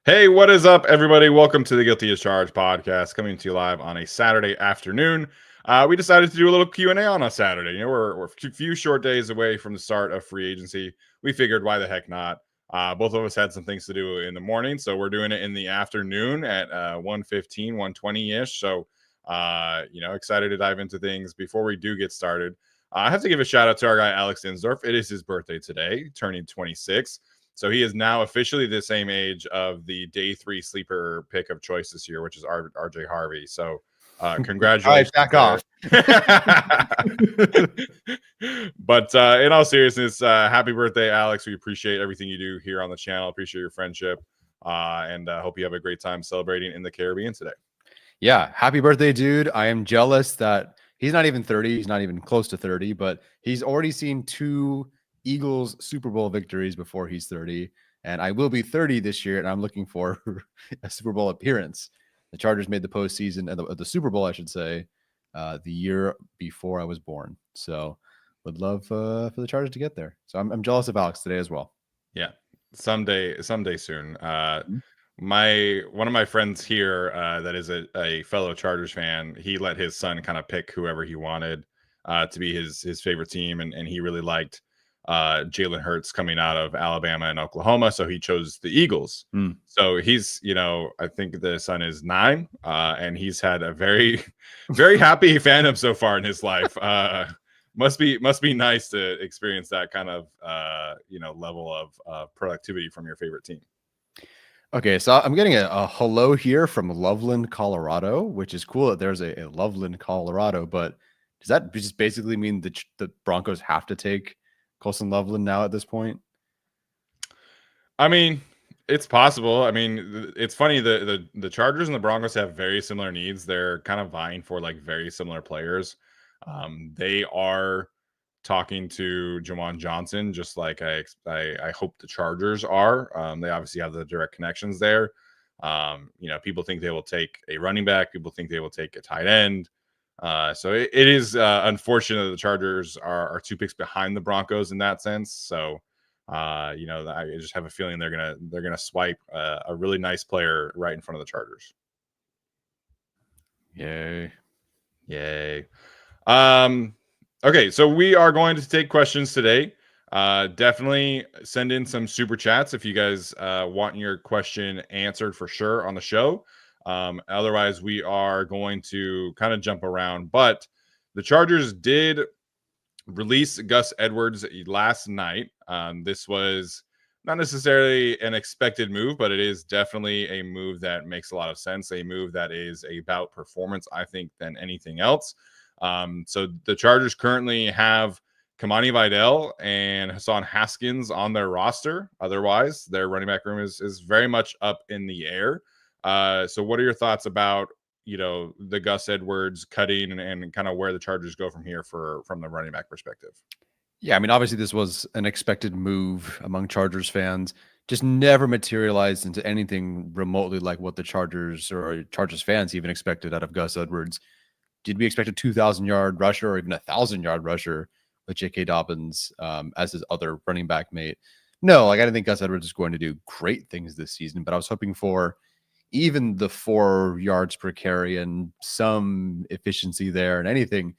Hey, what is up, everybody? Welcome to the Guilty as Charged podcast, coming to you live on a Saturday afternoon. We decided to do a little Q&A on a Saturday. We're a few short days away from the start of free agency. We figured, why the heck not? Both of us had some things to do in the morning, so we're doing it in the afternoon at 1:15, 1:20-ish. So, excited to dive into things. Before we do get started, I have to give a shout out to our guy, Alex Insdorf. It is his birthday today, turning 26. So he is now officially the same age of the day 3 sleeper pick of choice this year, which is RJ Harvey. So congratulations. All right, back off. But in all seriousness, happy birthday, Alex. We appreciate everything you do here on the channel. Appreciate your friendship. And hope you have a great time celebrating in the Caribbean today. Yeah, happy birthday, dude. I am jealous that he's not even 30. He's not even close to 30, but he's already seen 2 Eagles Super Bowl victories before he's 30. And I will be 30 this year, and I'm looking for a Super Bowl appearance. The Chargers made the postseason, the Super Bowl, I should say, the year before I was born. So would love for the Chargers to get there. So I'm jealous of Alex today as well. Yeah, someday soon. One of my friends here that is a fellow Chargers fan, he let his son kind of pick whoever he wanted to be his favorite team, and he really liked Jalen Hurts coming out of Alabama and Oklahoma, so he chose the Eagles. So he's, I think the son is 9, and he's had a very, very happy fandom so far in his life. Must be nice to experience that kind of level of productivity from your favorite team. Okay, so I'm getting a hello here from Loveland, Colorado, which is cool that there's a Loveland, Colorado. But does that just basically mean the Broncos have to take Colson Loveland now at this point? I mean, it's possible. I mean, it's funny, the Chargers and the Broncos have very similar needs. They're kind of vying for like very similar players. They are talking to Jawan Johnson, just like I hope the Chargers are. They obviously have the direct connections there. People think they will take a running back. People think they will take a tight end. So it is unfortunate that the Chargers are 2 picks behind the Broncos in that sense. So I just have a feeling they're gonna swipe a really nice player right in front of the Chargers. Yay. Okay, so we are going to take questions today. Definitely send in some super chats if you guys want your question answered for sure on the show. Otherwise, we are going to kind of jump around. But the Chargers did release Gus Edwards last night. This was not necessarily an expected move, but it is definitely a move that makes a lot of sense. A move that is about performance, I think, than anything else. So the Chargers currently have Kamani Vidal and Hassan Haskins on their roster. Otherwise, their running back room is very much up in the air. So what are your thoughts about, the Gus Edwards cutting and kind of where the Chargers go from here from the running back perspective? Yeah, I mean, obviously this was an expected move among Chargers fans. Just never materialized into anything remotely like what the Chargers or Chargers fans even expected out of Gus Edwards. Did we expect a 2,000-yard rusher or even a 1,000-yard rusher with J.K. Dobbins as his other running back mate? No, I didn't think Gus Edwards is going to do great things this season, but I was hoping for even the 4 yards per carry and some efficiency there, and anything,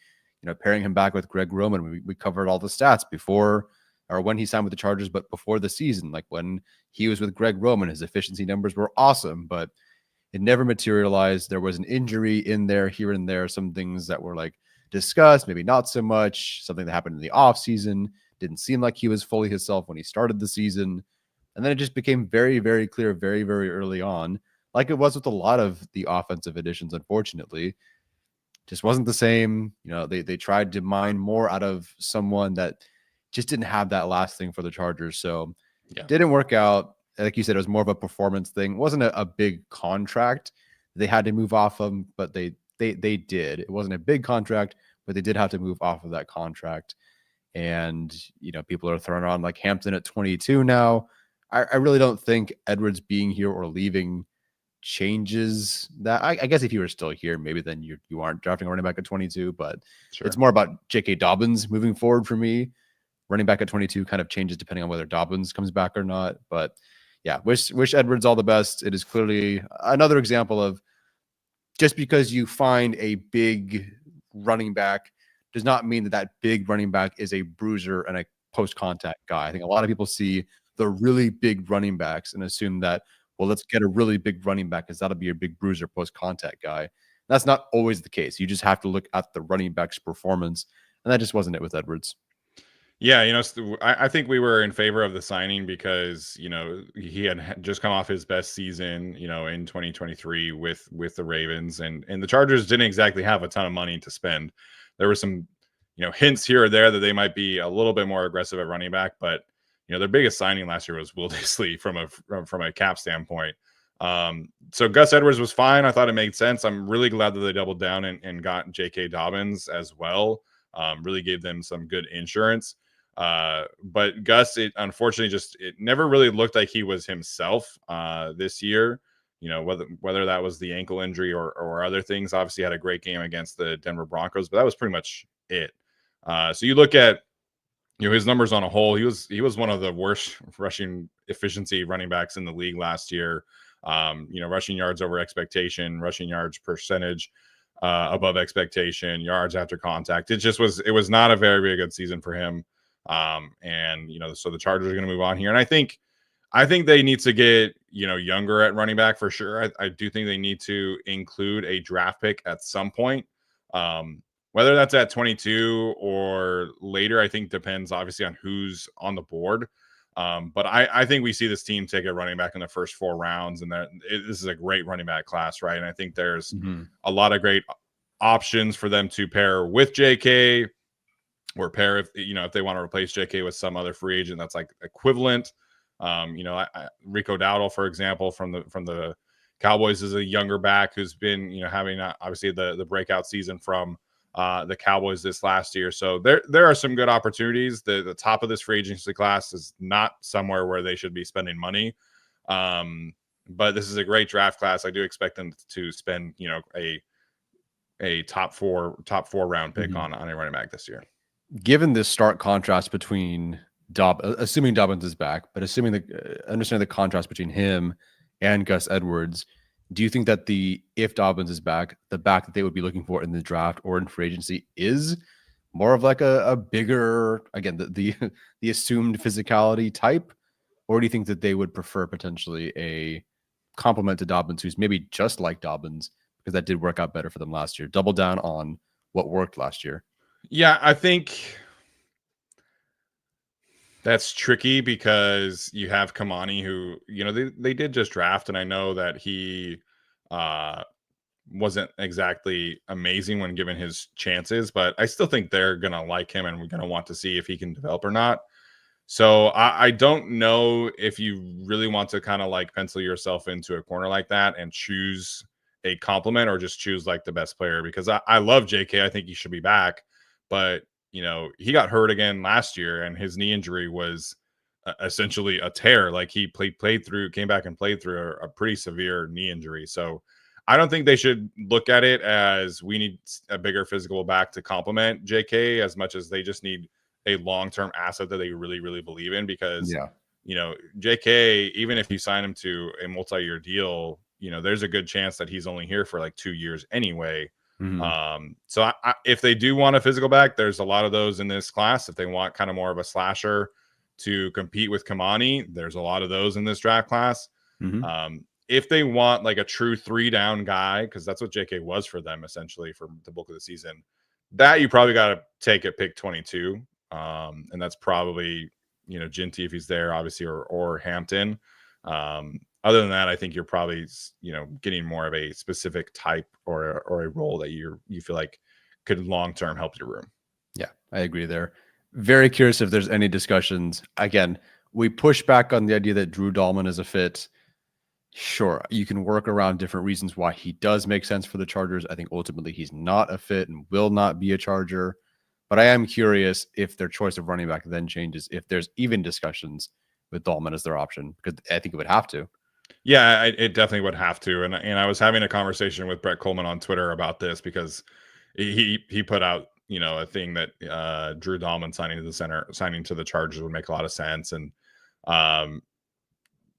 pairing him back with Greg Roman. We covered all the stats before or when he signed with the Chargers, but before the season, like when he was with Greg Roman, his efficiency numbers were awesome, but it never materialized. There was an injury in there, here and there, some things that were like discussed, maybe not so much, something that happened in the offseason. Didn't seem like he was fully himself when he started the season. And then it just became very, very clear very, very early on, like it was with a lot of the offensive additions, unfortunately. Just wasn't the same. They tried to mine more out of someone that just didn't have that last thing for the Chargers. So Didn't work out. Like you said, it was more of a performance thing. It wasn't a big contract they had to move off of, but they did. It wasn't a big contract, but they did have to move off of that contract. And, people are throwing around like Hampton at 22 now. I really don't think Edwards being here or leaving changes that. I guess if you were still here, maybe then you aren't drafting a running back at 22, but sure. It's more about J.K. Dobbins moving forward for me. Running back at 22 kind of changes depending on whether Dobbins comes back or not. But yeah, wish Edwards all the best. It is clearly another example of just because you find a big running back does not mean that big running back is a bruiser and a post-contact guy. I think a lot of people see the really big running backs and assume that, well, let's get a really big running back because that'll be a big bruiser post-contact guy. That's not always the case. You just have to look at the running back's performance, and that just wasn't it with Edwards. Yeah, I think we were in favor of the signing because, he had just come off his best season, in 2023 with the Ravens, and the Chargers didn't exactly have a ton of money to spend. There were some, hints here or there that they might be a little bit more aggressive at running back, but their biggest signing last year was Will Dissly from a cap standpoint. So Gus Edwards was fine. I thought it made sense. I'm really glad that they doubled down and got J.K. Dobbins as well. Really gave them some good insurance. But Gus, unfortunately it never really looked like he was himself this year. Whether that was the ankle injury or other things. Obviously had a great game against the Denver Broncos, but that was pretty much it. So you look at his numbers on a whole, he was one of the worst rushing efficiency running backs in the league last year. Rushing yards over expectation, rushing yards percentage above expectation, yards after contact. It was not a very, very good season for him. So the Chargers are going to move on here. And I think they need to get, younger at running back for sure. I do think they need to include a draft pick at some point. Whether that's at 22 or later, I think depends obviously on who's on the board. But I think we see this team take a running back in the first 4 rounds, and this is a great running back class, right? And I think there's a lot of great options for them to pair with JK, or pair if they want to replace JK with some other free agent that's like equivalent. Rico Dowdle, for example, from the Cowboys, is a younger back who's been having obviously the breakout season from the Cowboys this last year. So there are some good opportunities. The top of this free agency class is not somewhere where they should be spending money. But this is a great draft class. I do expect them to spend, a top four round pick on a running back this year. Given this stark contrast between assuming Dobbins is back, but understanding the contrast between him and Gus Edwards, do you think that if Dobbins is back, the back that they would be looking for in the draft or in free agency is more of like a bigger, again, the assumed physicality type? Or do you think that they would prefer potentially a complement to Dobbins who's maybe just like Dobbins, because that did work out better for them last year? Double down on what worked last year. Yeah, I think that's tricky because you have Kamani, who, they did just draft, and I know that he wasn't exactly amazing when given his chances, but I still think they're going to like him and we're going to want to see if he can develop or not. So I don't know if you really want to kind of like pencil yourself into a corner like that and choose a compliment, or just choose like the best player, because I love JK. I think he should be back, but he got hurt again last year, and his knee injury was essentially a tear. Like he came back and played through a pretty severe knee injury. So I don't think they should look at it as we need a bigger physical back to complement JK as much as they just need a long-term asset that they really, really believe in, because, JK, even if you sign him to a multi-year deal, there's a good chance that he's only here for like 2 years anyway. So if they do want a physical back, there's a lot of those in this class. If they want kind of more of a slasher to compete with Kamani, there's a lot of those in this draft class. If they want like a true 3-down guy, because that's what JK was for them essentially for the bulk of the season, that you probably got to take at pick 22. And that's probably, Ginty if he's there, obviously, or Hampton. Other than that, I think you're probably, getting more of a specific type or a role that you feel like could long-term help your room. Yeah, I agree there. Very curious if there's any discussions. Again, we push back on the idea that Drew Dahlman is a fit. Sure, you can work around different reasons why he does make sense for the Chargers. I think ultimately he's not a fit and will not be a Charger. But I am curious if their choice of running back then changes, if there's even discussions with Dahlman as their option, because I think it would have to. Yeah, it definitely would have to. And I was having a conversation with Brett Coleman on Twitter about this, because he put out, a thing that Drew Dahlman signing to the Chargers would make a lot of sense. And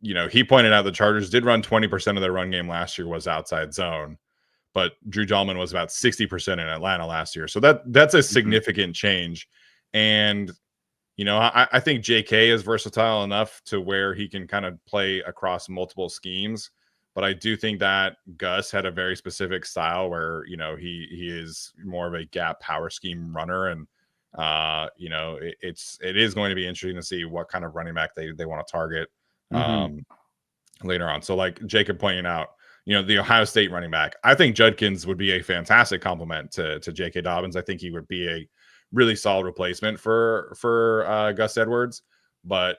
he pointed out the Chargers did run 20% of their run game last year was outside zone, but Drew Dalman was about 60% in Atlanta last year. So that's a significant change. And, I think JK is versatile enough to where he can kind of play across multiple schemes. But I do think that Gus had a very specific style where, he is more of a gap power scheme runner. And, it is going to be interesting to see what kind of running back they want to target later on. So like Jacob pointing out, the Ohio State running back, I think Judkins would be a fantastic complement to J.K. Dobbins. I think he would be a really solid replacement for Gus Edwards. But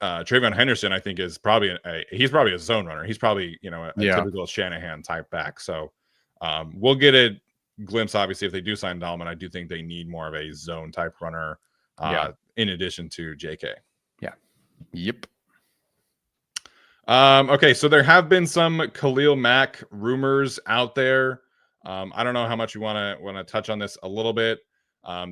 Trayvon Henderson, I think, is probably he's probably a zone runner. He's probably a typical Shanahan type back. So we'll get a glimpse. Obviously, if they do sign Dalman, I do think they need more of a zone type runner in addition to J.K. Yeah. Yep. Okay, so there have been some Khalil Mack rumors out there. I don't know how much you want to touch on this a little bit.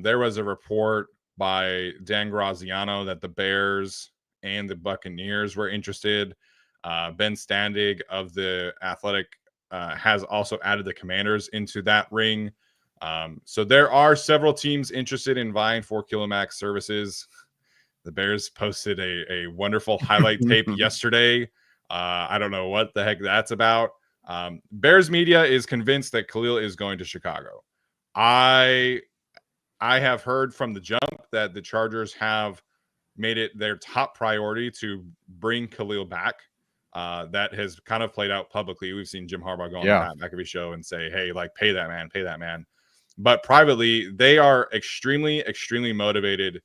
There was a report by Dan Graziano that the Bears and the Buccaneers were interested. Ben Standig of The Athletic has also added the Commanders into that ring. So there are several teams interested in vying for Khalil Mack's services. The Bears posted a wonderful highlight tape yesterday. I don't know what the heck that's about. Bears media is convinced that Khalil is going to Chicago. I have heard from the jump that the Chargers have made it their top priority to bring Khalil back. That has kind of played out publicly. We've seen Jim Harbaugh go on the Pat McAfee show and say, hey, like, pay that man. But privately, they are extremely, extremely motivated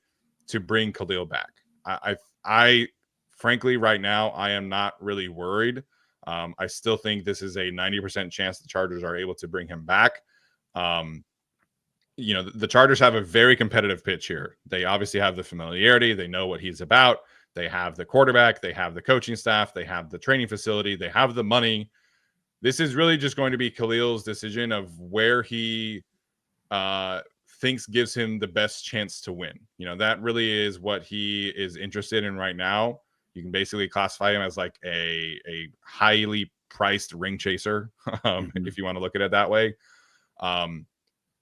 to bring Khalil back. I frankly, right now, I am not really worried. I still think this is a 90% chance the Chargers are able to bring him back. The Chargers have a very competitive pitch here. They obviously have the familiarity. They know what he's about. They have the quarterback. They have the coaching staff. They have the training facility. They have the money. This is really just going to be Khalil's decision of where he thinks gives him the best chance to win. That really is what he is interested in right now. You can basically classify him as like a highly priced ring chaser, if you want to look at it that way.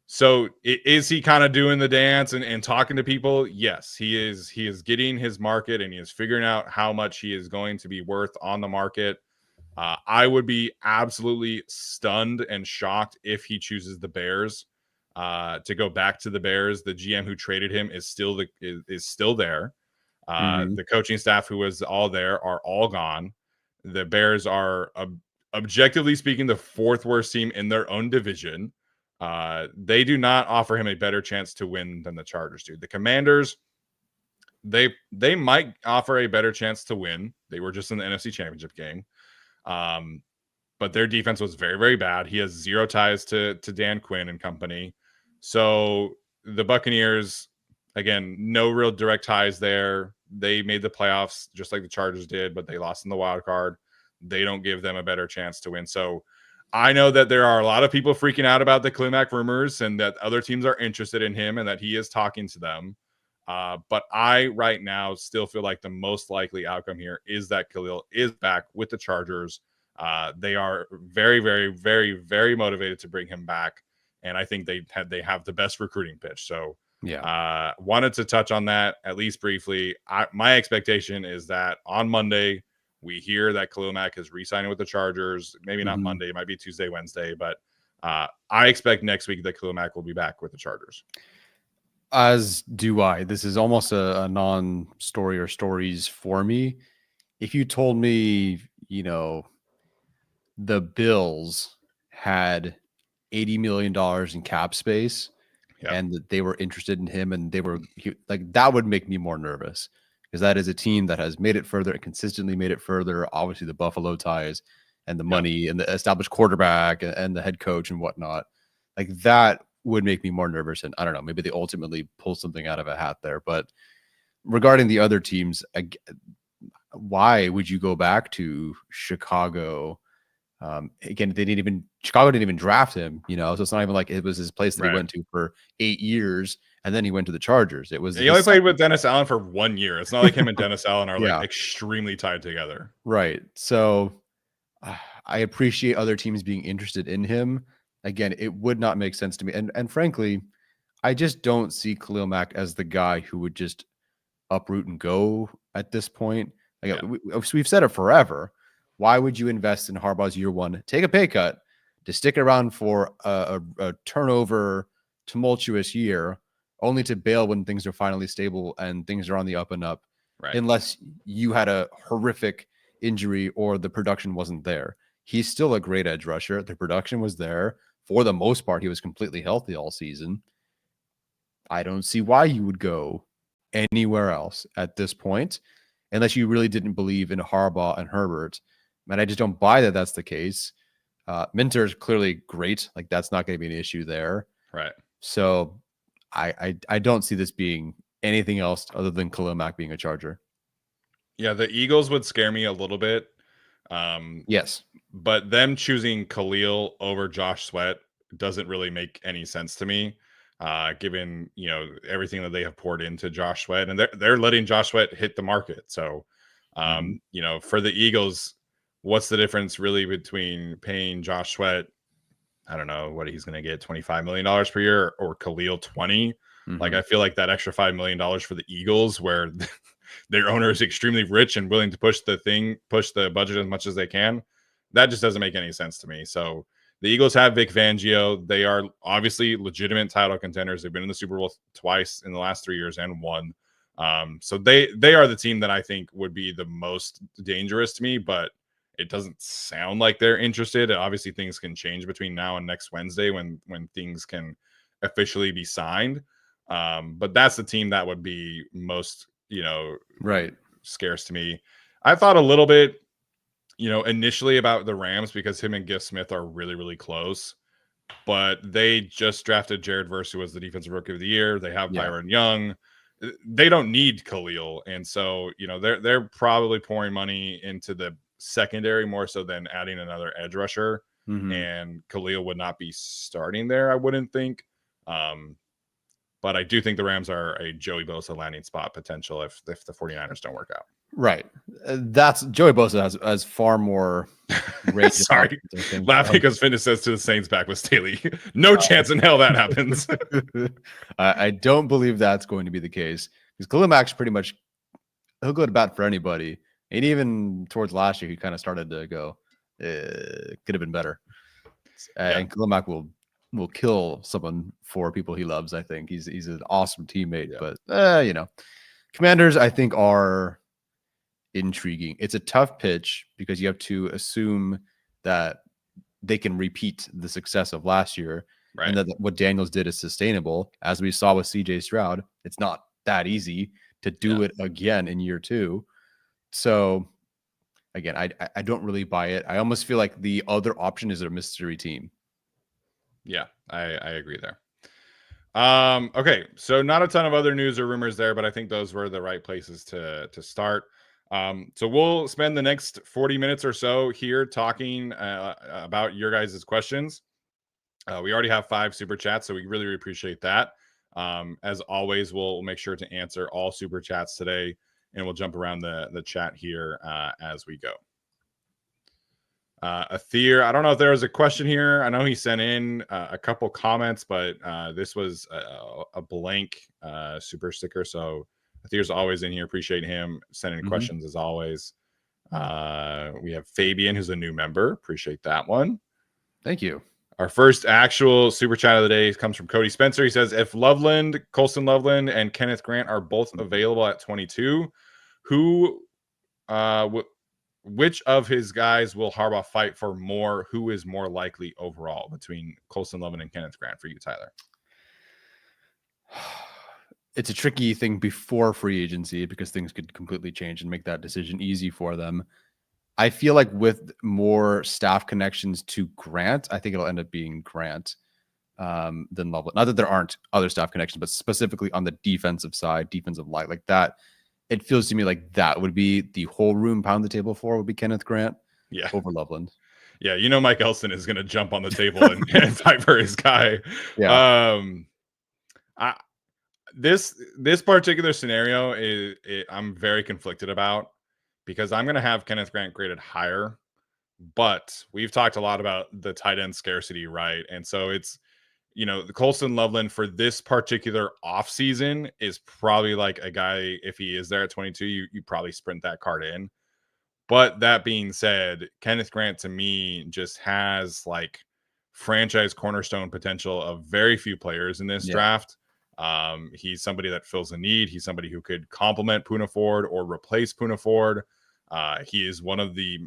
So is he kind of doing the dance and talking to people? Yes, he is. He is getting his market and he is figuring out how much he is going to be worth on the market. I would be absolutely stunned and shocked if he chooses the Bears to go back to the Bears. The GM who traded him is still there. The coaching staff who was all there are all gone. The Bears are objectively speaking the fourth worst team in their own division. They do not offer him a better chance to win than the Chargers do. The Commanders, they might offer a better chance to win. They were just in the NFC Championship game. But their defense was very, very bad. He has zero ties to Dan Quinn and company. So the Buccaneers, again, no real direct ties there. They made the playoffs just like the Chargers did, but they lost in the wild card. They don't give them a better chance to win. So I know that there are a lot of people freaking out about the Khalil Mack rumors and that other teams are interested in him and that he is talking to them. But I right now still feel like the most likely outcome here is that Khalil is back with the Chargers. They are very, very, very, very motivated to bring him back. And I think they have the best recruiting pitch. So wanted to touch on that at least briefly. My expectation is that on Monday, we hear that Khalil Mack is re-signing with the Chargers. Maybe not Monday. It might be Tuesday, Wednesday. But I expect next week that Khalil Mack will be back with the Chargers. As do I. This is almost a non-story or stories for me. If you told me, the Bills had $80 million in cap space and that they were interested in him and that would make me more nervous because that is a team that has made it further and consistently made it further. Obviously the Buffalo ties and the money and the established quarterback and the head coach and whatnot, like that would make me more nervous. And I don't know, maybe they ultimately pull something out of a hat there. But regarding the other teams, why would you go back to Chicago Again, Chicago didn't even draft him, so it's not even like it was his place that he went to for 8 years and then he went to the Chargers. It was he only played with Dennis Allen for 1 year. It's not like him and Dennis Allen are like extremely tied together. Right. So I appreciate other teams being interested in him. Again, it would not make sense to me. And frankly, I just don't see Khalil Mack as the guy who would just uproot and go at this point. Like, we've said it forever. Why would you invest in Harbaugh's year one, take a pay cut to stick around for a turnover, tumultuous year, only to bail when things are finally stable and things are on the up and up, unless you had a horrific injury or the production wasn't there. He's still a great edge rusher. The production was there. For the most part, he was completely healthy all season. I don't see why you would go anywhere else at this point, unless you really didn't believe in Harbaugh and Herbert. And I just don't buy that that's the case. Minter is clearly great. Like, that's not going to be an issue there. Right. So I don't see this being anything else other than Khalil Mack being a Charger. Yeah, the Eagles would scare me a little bit. Yes. But them choosing Khalil over Josh Sweat doesn't really make any sense to me, given, everything that they have poured into Josh Sweat. And they're letting Josh Sweat hit the market. So, for the Eagles, what's the difference really between paying Josh Sweat, I don't know what he's going to get, $25 million per year, or Khalil 20? Like, I feel like that extra $5 million for the Eagles, where their owner is extremely rich and willing to push the budget as much as they can, that just doesn't make any sense to me. So the Eagles have Vic Fangio. They are obviously legitimate title contenders. They've been in the Super Bowl twice in the last 3 years and won. So they are the team that I think would be the most dangerous to me, but it doesn't sound like they're interested. Obviously, things can change between now and next Wednesday when things can officially be signed. But that's the team that would be most, scarce to me. I thought a little bit, initially about the Rams because him and Gift Smith are really, really close. But they just drafted Jared Verse, who was the defensive rookie of the year. They have Byron Young. They don't need Khalil. And so, they're probably pouring money into the secondary more so than adding another edge rusher. And Khalil would not be starting there, I wouldn't think. But I do think the Rams are a Joey Bosa landing spot potential if the 49ers don't work out. Right. That's Joey Bosa has far more rage. Sorry. Laughing because Fitness says to the Saints back with Staley. No chance in hell that happens. I don't believe that's going to be the case because Khalil Mack's pretty much, he'll go to bat for anybody. And even towards last year, he kind of started to go, could have been better. And Khalil Mack will kill someone for people he loves. I think he's an awesome teammate, but Commanders, I think, are intriguing. It's a tough pitch because you have to assume that they can repeat the success of last year, and that what Daniels did is sustainable. As we saw with CJ Stroud, it's not that easy to do it again in year 2. So again, I don't really buy it. I almost feel like the other option is a mystery team. Yeah, I agree there. Okay, so not a ton of other news or rumors there, but I think those were the right places to start. So we'll spend the next 40 minutes or so here talking about your guys' questions. We already have 5 super chats, so we really appreciate that. As always, we'll make sure to answer all super chats today, and we'll jump around the chat here as we go. Athir, I don't know if there was a question here. I know he sent in a couple comments, but this was a blank super sticker. So Athir's always in here. Appreciate him sending questions as always. We have Fabian, who's a new member. Appreciate that one. Thank you. Our first actual super chat of the day comes from Cody Spencer. He says, if Colston Loveland, and Kenneth Grant are both available at 22, which of his guys will Harbaugh fight for more? Who is more likely overall between Colston Loveland and Kenneth Grant for you, Tyler? It's a tricky thing before free agency because things could completely change and make that decision easy for them. I feel like with more staff connections to Grant, I think it'll end up being Grant than Loveland. Not that there aren't other staff connections, but specifically on the defensive side, defensive line, like that. It feels to me like that would be the whole room pound the table for would be Kenneth Grant over Loveland. Yeah, you know Mike Elston is going to jump on the table and fight for his guy. Yeah. I this particular scenario I'm very conflicted about because I'm going to have Kenneth Grant graded higher, but we've talked a lot about the tight end scarcity, right? And so it's the Colston Loveland for this particular offseason is probably like a guy, if he is there at 22, you probably sprint that card in. But that being said, Kenneth Grant to me just has like franchise cornerstone potential of very few players in this Yeah. draft. He's somebody that fills a need. He's somebody who could complement Poona Ford or replace Poona Ford. He is one of the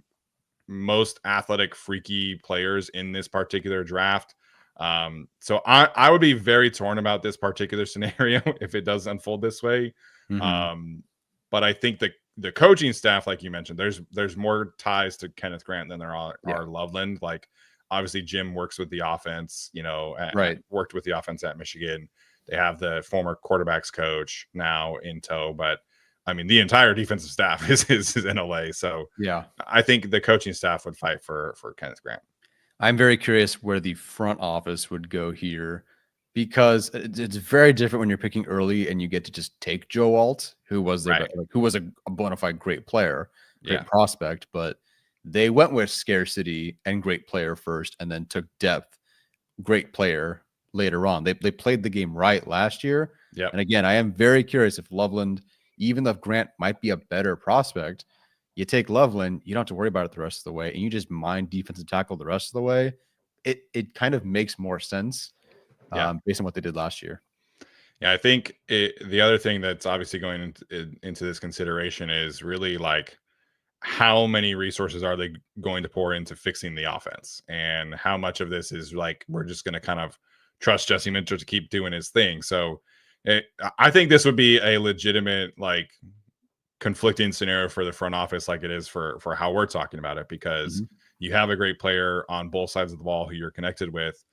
most athletic, freaky players in this particular draft. So I would be very torn about this particular scenario if it does unfold this way. Mhm. But I think the coaching staff, like you mentioned, there's more ties to Kenneth Grant than there are Yeah. Loveland. Like obviously Jim works with the offense, Right. worked with the offense at Michigan. They have the former quarterbacks coach now in tow, but I mean the entire defensive staff is in LA. So Yeah. I think the coaching staff would fight for Kenneth Grant. I'm very curious where the front office would go here because it's very different when you're picking early and you get to just take Joe Alt, who was their Right. who was a bona fide great player, great Yeah. prospect, but they went with scarcity and great player first and then took depth, great player later on. They played the game right last year. Yep. And again, I am very curious if Loveland, even though Grant might be a better prospect, you take Loveland, you don't have to worry about it the rest of the way, and you just mind defensive tackle the rest of the way. It kind of makes more sense based on what they did last year. Yeah, I think the other thing that's obviously going into this consideration is really like how many resources are they going to pour into fixing the offense, and how much of this is like we're just going to kind of trust Jesse Minter to keep doing his thing. So I think this would be a legitimate like conflicting scenario for the front office, like it is for how we're talking about it, because you have a great player on both sides of the ball who you're connected with.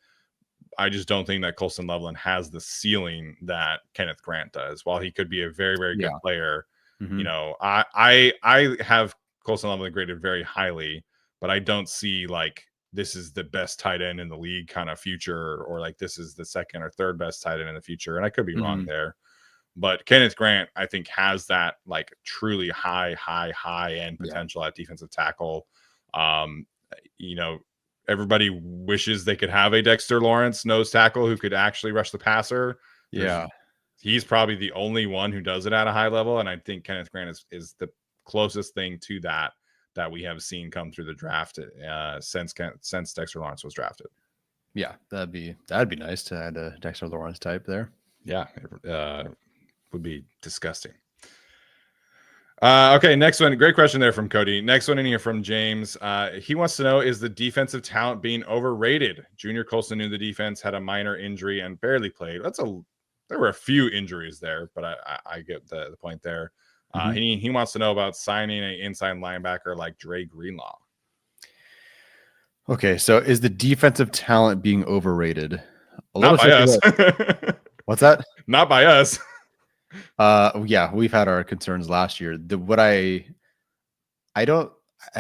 I just don't think that Colston Loveland has the ceiling that Kenneth Grant does. While he could be a very, very good player, I have Colston Loveland graded very highly, but I don't see like this is the best tight end in the league kind of future, or like this is the second or third best tight end in the future. And I could be wrong there. But Kenneth Grant, I think, has that like truly high end potential at defensive tackle. Um, everybody wishes they could have a Dexter Lawrence nose tackle who could actually rush the passer. He's probably the only one who does it at a high level, and I think Kenneth Grant is the closest thing to that we have seen come through the draft since Dexter Lawrence was drafted. Yeah, that'd be nice to add a Dexter Lawrence type there. Yeah, would be disgusting. Okay, next one. Great question there from Cody. Next one in here from James. He wants to know, is the defensive talent being overrated? Junior Colston knew the defense, had a minor injury, and barely played. There were a few injuries there, but I get the point there. He wants to know about signing an inside linebacker like Dre Greenlaw. Okay, so is the defensive talent being overrated? Not by us. What's that? Not by us. Yeah, we've had our concerns last year. I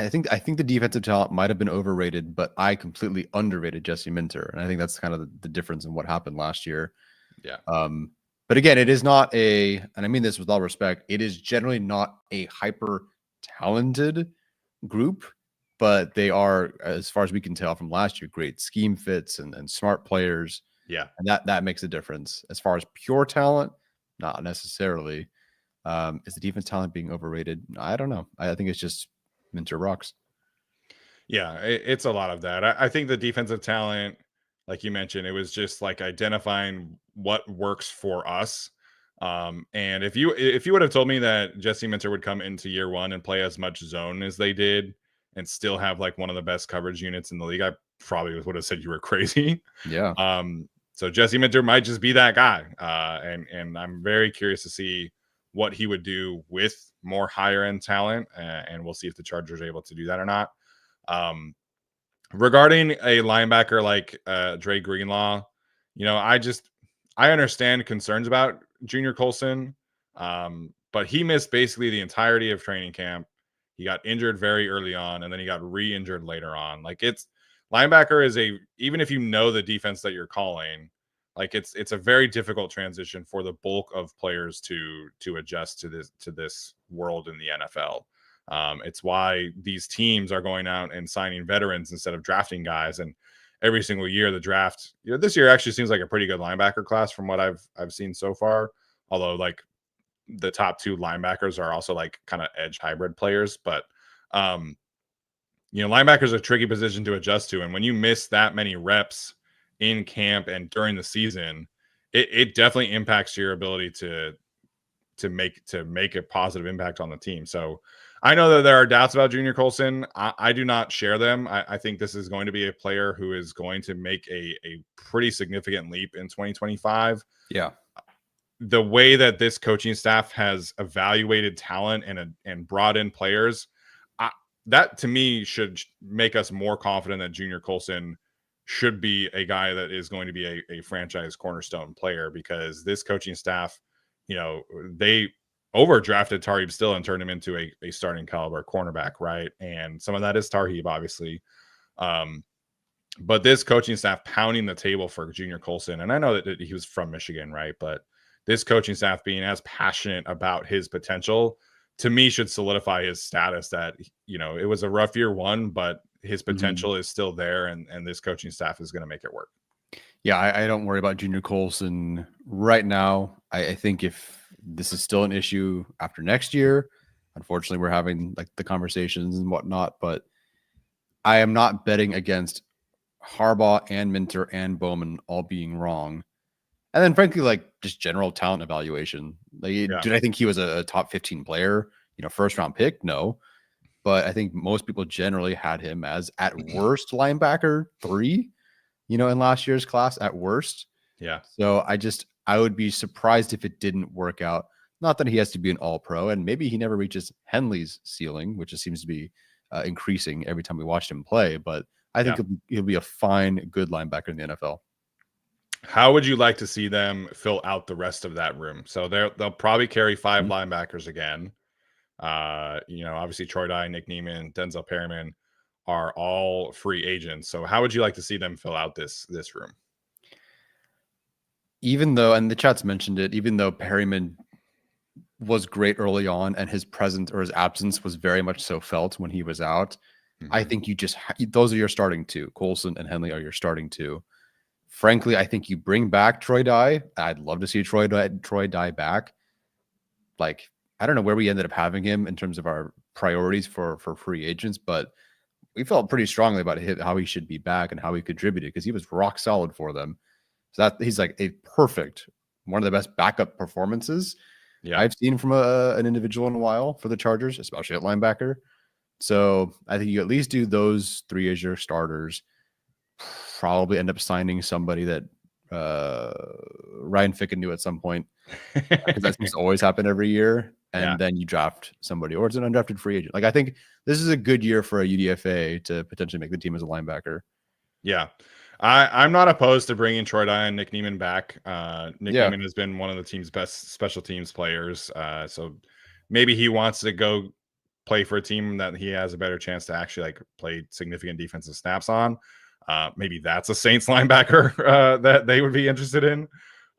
think the defensive talent might have been overrated, but I completely underrated Jesse Minter, and I think that's kind of the difference in what happened last year. Yeah. But again, it is not and I mean this with all respect, it is generally not a hyper talented group, but they are, as far as we can tell from last year, great scheme fits and smart players. Yeah. And that makes a difference. As far as pure talent, not necessarily. Is the defense talent being overrated? I don't know. I think it's just Minter rocks. Yeah, it's a lot of that. I think the defensive talent, like you mentioned, it was just like identifying what works for us. And if you would have told me that Jesse Minter would come into year one and play as much zone as they did and still have like one of the best coverage units in the league, I probably would have said you were crazy. Yeah. So Jesse Minter might just be that guy. And I'm very curious to see what he would do with more higher end talent. And we'll see if the Chargers are able to do that or not. Regarding a linebacker like Dre Greenlaw, I understand concerns about Junior Colston, but he missed basically the entirety of training camp. He got injured very early on, and then he got re-injured later on. Like it's linebacker is even if you know the defense that you're calling, like it's a very difficult transition for the bulk of players to adjust to this world in the NFL. It's why these teams are going out and signing veterans instead of drafting guys. And every single year, the draft, this year actually seems like a pretty good linebacker class from what I've seen so far. Although, like the top 2 linebackers are also like kind of edge hybrid players, but linebackers are a tricky position to adjust to, and when you miss that many reps in camp and during the season, it definitely impacts your ability to make a positive impact on the team. So I know that there are doubts about Junior Colson. I do not share them. I think this is going to be a player who is going to make a pretty significant leap in 2025. Yeah. The way that this coaching staff has evaluated talent and brought in players, that to me should make us more confident that Junior Colson should be a guy that is going to be a franchise cornerstone player, because this coaching staff, they overdrafted Tarheeb Still and turned him into a starting caliber cornerback, right? And some of that is Tarheeb, obviously. But this coaching staff pounding the table for Junior Colson, and I know that he was from Michigan, right? But this coaching staff being as passionate about his potential, to me, should solidify his status that, it was a rough year 1, but his potential is still there, and this coaching staff is going to make it work. Yeah, I don't worry about Junior Colson right now. I think if this is still an issue after next year, unfortunately, we're having like the conversations and whatnot, but I am not betting against Harbaugh and Minter and Bowman all being wrong. And then frankly, like just general talent evaluation. Like, did I think he was a top 15 player, first round pick? No. But I think most people generally had him as at worst linebacker 3, in last year's class at worst. Yeah. So I would be surprised if it didn't work out. Not that he has to be an all-pro, and maybe he never reaches Henley's ceiling, which just seems to be increasing every time we watched him play. But I think he'll be a fine, good linebacker in the NFL. How would you like to see them fill out the rest of that room? So they'll probably carry 5 linebackers again. Obviously Troy Dye, Nick Niemann, Denzel Perryman are all free agents. So how would you like to see them fill out this room? Even though, and the chat's mentioned it, even though Perryman was great early on and his presence or his absence was very much so felt when he was out, I think you just those are your starting 2. Colson and Henley are your starting 2. Frankly, I think you bring back Troy Dye. I'd love to see Troy Dye back. Like, I don't know where we ended up having him in terms of our priorities for free agents, but we felt pretty strongly about how he should be back and how he contributed, because he was rock solid for them. So that he's like a perfect, one of the best backup performances I've seen from an individual in a while for the Chargers, especially at linebacker. So I think you at least do those 3 as your starters. Probably end up signing somebody that Ryan Ficken knew at some point, because that seems to always happen every year. And then you draft somebody, or it's an undrafted free agent. Like, I think this is a good year for a UDFA to potentially make the team as a linebacker. Yeah. I'm not opposed to bringing Troy Dye and Nick Niemann back. Nick Niemann has been one of the team's best special teams players. So maybe he wants to go play for a team that he has a better chance to actually like play significant defensive snaps on. Maybe that's a Saints linebacker that they would be interested in.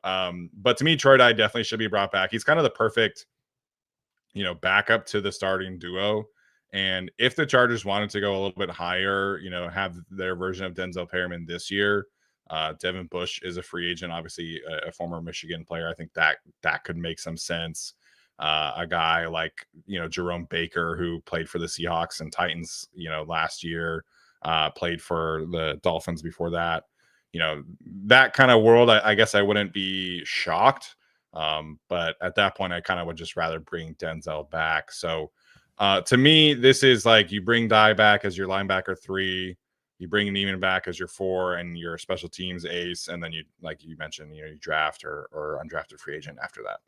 But to me, Troy Dye definitely should be brought back. He's kind of the perfect, backup to the starting duo. And if the Chargers wanted to go a little bit higher, have their version of Denzel Perryman this year, Devin Bush is a free agent, obviously a former Michigan player. I think that could make some sense. A guy like, Jerome Baker, who played for the Seahawks and Titans, last year, played for the Dolphins before that. That kind of world, I guess I wouldn't be shocked. But at that point, I kind of would just rather bring Denzel back. So to me, this is like you bring Dye back as your linebacker 3, you bring Neiman back as your 4 and your special teams ace, and then you, like you mentioned, you draft or undrafted free agent after that.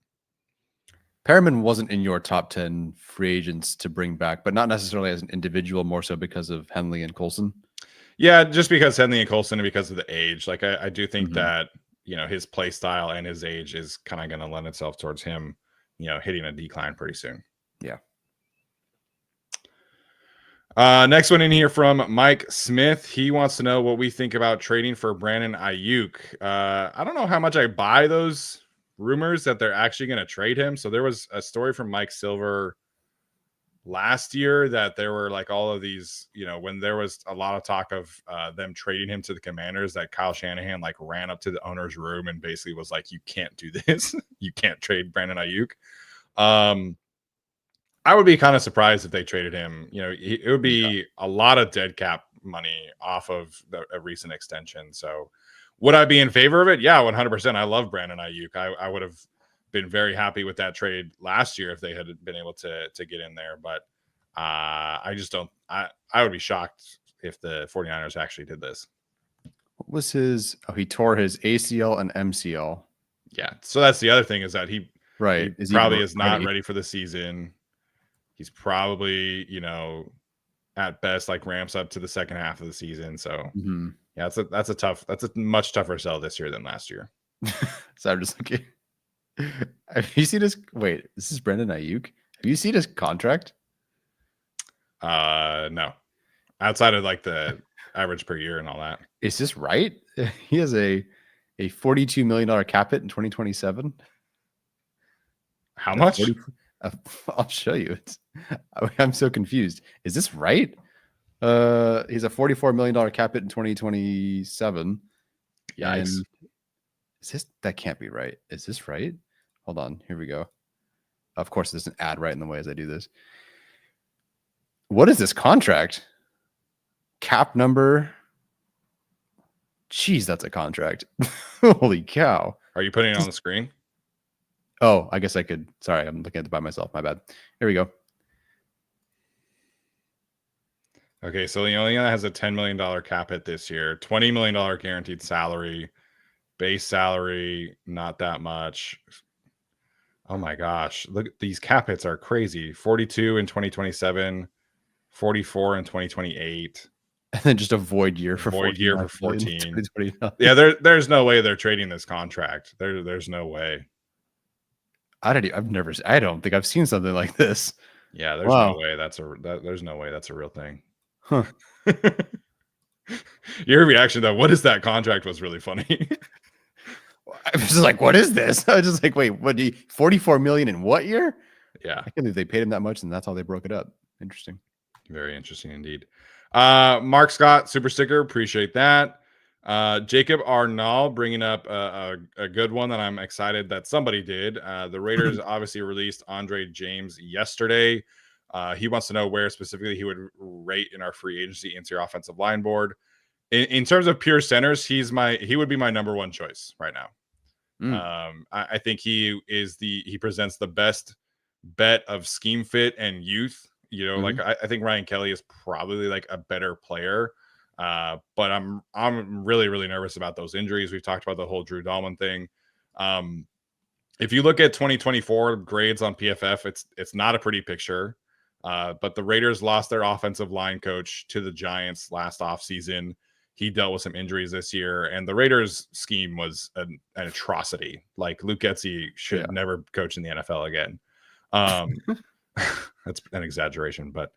Perriman wasn't in your top 10 free agents to bring back, but not necessarily as an individual, more so because of Henley and Colson. Yeah, just because Henley and Colson and because of the age. Like I do think that, his play style and his age is kind of going to lend itself towards him, hitting a decline pretty soon. Yeah. Next one in here from Mike Smith. He wants to know what we think about trading for Brandon Aiyuk. I don't know how much I buy those rumors that they're actually going to trade him. So there was a story from Mike Silver last year that there were like all of these, when there was a lot of talk of them trading him to the Commanders, that Kyle Shanahan like ran up to the owner's room and basically was like, you can't do this. You can't trade Brandon Aiyuk. I would be kind of surprised if they traded him. It would be a lot of dead cap money off of a recent extension. So would I be in favor of it? Yeah, 100%. I love Brandon Aiyuk. I would have been very happy with that trade last year if they had been able to get in there. But I just don't. I would be shocked if the 49ers actually did this. What was his? Oh, he tore his ACL and MCL. Yeah. So that's the other thing, is that he probably is not ready for the season. He's probably, at best, like ramps up to the second half of the season. So yeah, that's a much tougher sell this year than last year. So I'm just looking. Have you seen his? Wait, this is Brandon Aiyuk. Have you seen his contract? No. Outside of like the average per year and all that. Is this right? He has a $42 million cap hit in 2027. How much? I'll show you. I'm so confused. Is this right? He's a $44 million cap hit in 2027. Yikes. That can't be right. Is this right? Hold on. Here we go. Of course, there's an ad right in the way as I do this. What is this contract? Cap number. Jeez, that's a contract. Holy cow. Are you putting it on the screen? Oh, I guess I could. Sorry, I'm looking at it by myself. My bad. Here we go. Okay, so the only guy that has a $10 million cap hit this year, $20 million guaranteed salary, base salary, not that much. Oh my gosh. Look, these cap hits are crazy. 42 in 2027, 44 in 2028. And then just a void year for 14. Yeah, there's no way they're trading this contract. There's no way. I don't think I've seen something like this. Yeah, there's no way there's no way that's a real thing. Huh. Your reaction though, what is that contract, was really funny. I was just like, what is this? I was just like, wait, what? 44 million in what year? Yeah, I can't believe they paid him that much, and that's how they broke it up. Interesting. Very interesting indeed. Mark Scott, super sticker, appreciate that. Jacob Arnall bringing up a good one that I'm excited that somebody did. The Raiders obviously released Andre James yesterday. He wants to know where specifically he would rate in our free agency interior offensive line board. In terms of pure centers, he would be my number one choice right now. I think he presents the best bet of scheme fit and youth. Like I think Ryan Kelly is probably like a better player. But I'm really, really nervous about those injuries. We've talked about the whole Drew Dahlman thing. If you look at 2024 grades on PFF, it's not a pretty picture. But the Raiders lost their offensive line coach to the Giants last offseason. He dealt with some injuries this year, and the Raiders scheme was an atrocity. Like Luke Getsy should never coach in the NFL again. That's an exaggeration, but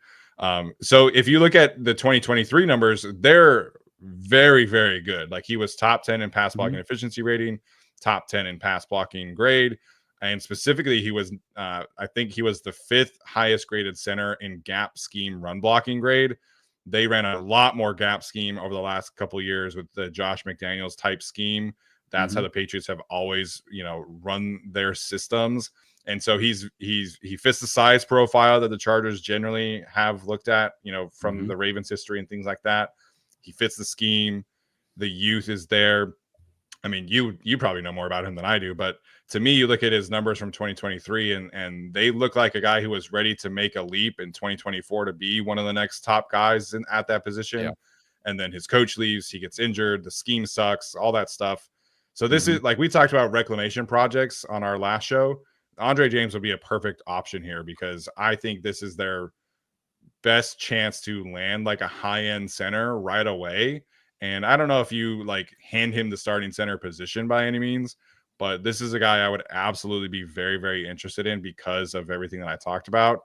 so if you look at the 2023 numbers, they're very, very good. Like he was top 10 in pass blocking efficiency rating, top 10 in pass blocking grade. And specifically, he was, I think he was the 5th highest graded center in gap scheme run blocking grade. They ran a lot more gap scheme over the last couple of years with the Josh McDaniels type scheme. That's how the Patriots have always, run their systems. And so he fits the size profile that the Chargers generally have looked at, from the Ravens history and things like that. He fits the scheme. The youth is there. I mean, you probably know more about him than I do, but to me, you look at his numbers from 2023 and they look like a guy who was ready to make a leap in 2024 to be one of the next top guys at that position. Yeah. And then his coach leaves, he gets injured, the scheme sucks, all that stuff. So this is like, we talked about reclamation projects on our last show. Andre James would be a perfect option here because I think this is their best chance to land like a high-end center right away. And I don't know if you like hand him the starting center position by any means, but this is a guy I would absolutely be very, very interested in because of everything that I talked about.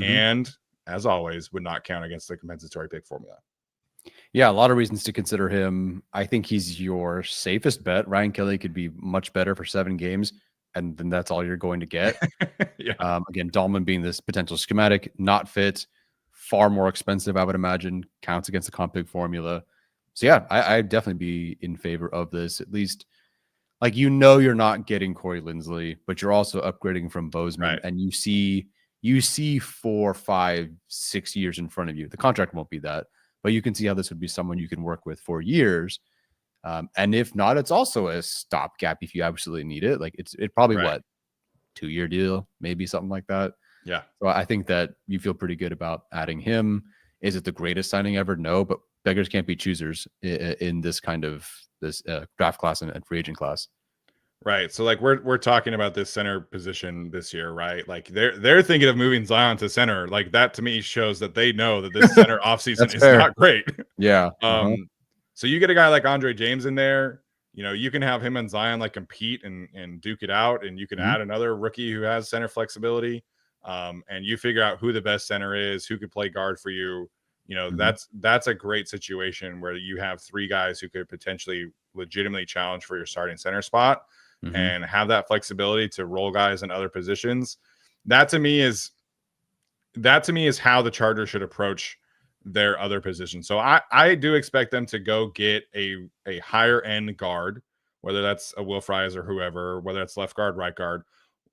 And as always, would not count against the compensatory pick formula. Yeah, a lot of reasons to consider him. I think he's your safest bet. Ryan Kelly could be much better for 7 games, and then that's all you're going to get. Yeah. Again, Dahlman being this potential schematic, not fit, far more expensive, I would imagine, counts against the comp pick formula. So yeah, I'd definitely be in favor of this. At least, like, you're not getting Corey Linsley, but you're also upgrading from Bozeman, Right. and you see 4, 5, 6 years in front of you. The contract won't be that, but you can see how this would be someone you can work with for years. And if not, it's also a stopgap if you absolutely need it. Like it probably Right. 2-year deal, maybe something like that. Yeah. So I think that you feel pretty good about adding him. Is it the greatest signing ever? No, but beggars can't be choosers in this kind of draft class and free agent class. Right. So like we're talking about this center position this year, right? Like they're thinking of moving Zion to center. Like that to me shows that they know that this center offseason is fair. not great. Yeah. So you get a guy like Andre James in there, you can have him and Zion like compete and duke it out, and you can add another rookie who has center flexibility. And you figure out who the best center is, who could play guard for you. That's a great situation where you have 3 guys who could potentially legitimately challenge for your starting center spot. And have that flexibility to roll guys in other positions. That to me is how the Chargers should approach their other positions. So I do expect them to go get a higher end guard, whether that's a Will Fries or whoever, whether it's left guard, right guard.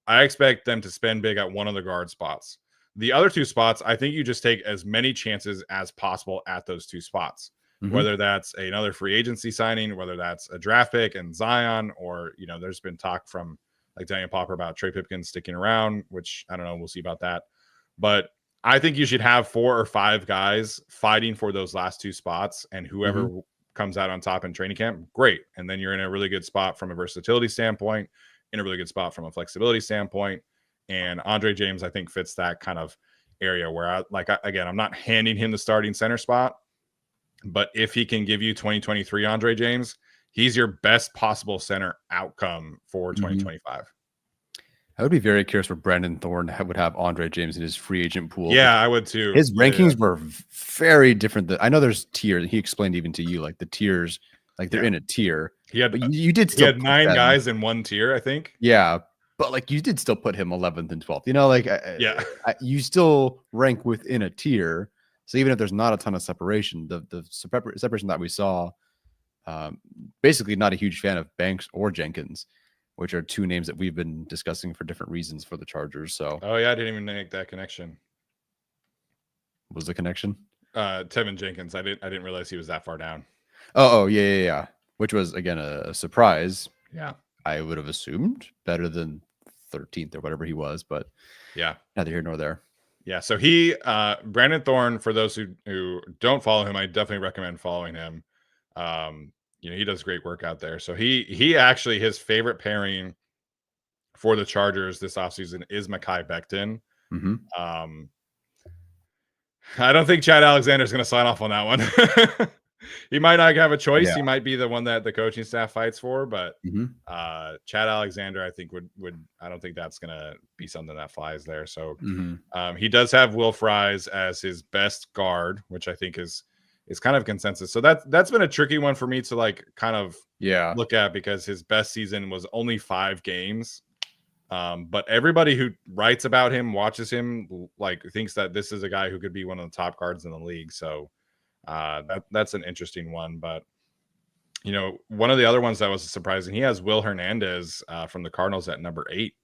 I expect them to spend big at one of the guard spots. The other 2 spots, I think you just take as many chances as possible at those 2 spots. Whether that's another free agency signing, whether that's a draft pick and Zion, or, there's been talk from like Daniel Popper about Trey Pipkins sticking around, which I don't know. We'll see about that. But I think you should have 4 or 5 guys fighting for those last 2 spots, and whoever comes out on top in training camp, great. And then you're in a really good spot from a versatility standpoint, in a really good spot from a flexibility standpoint. And Andre James, I think, fits that kind of area where I'm not handing him the starting center spot. But if he can give you 2023 Andre James, he's your best possible center outcome for 2025. I would be very curious where Brandon Thorne would have Andre James in his free agent pool. Yeah, I would too. His rankings were very different. I know there's tiers. He explained even to you, like the tiers, like they're in a tier. But you did still. He had 9 guys in one tier, I think. Yeah, but like you did still put him 11th and 12th. You still rank within a tier. So even if there's not a ton of separation, the separation that we saw, basically not a huge fan of Banks or Jenkins, which are 2 names that we've been discussing for different reasons for the Chargers. So, oh yeah, I didn't even make that connection. What was the connection? Tevin Jenkins. I didn't realize he was that far down. Oh yeah. Which was again a surprise. Yeah, I would have assumed better than 13th or whatever he was, but yeah, neither here nor there. Yeah, so Brandon Thorne, for those who don't follow him, I definitely recommend following him. He does great work out there. So he actually, his favorite pairing for the Chargers this offseason is Mekhi Becton. I don't think Chad Alexander is going to sign off on that one. He might not have a choice. Yeah. He might be the one that the coaching staff fights for, but Chad Alexander, I think would I don't think that's going to be something that flies there. So he does have Will Fries as his best guard, which I think is kind of consensus. So that's been a tricky one for me to like kind of look at, because his best season was only 5 games. But everybody who writes about him, watches him, like thinks that this is a guy who could be one of the top guards in the league. So that's an interesting one. But one of the other ones that was surprising, he has Will Hernandez from the Cardinals at number 8.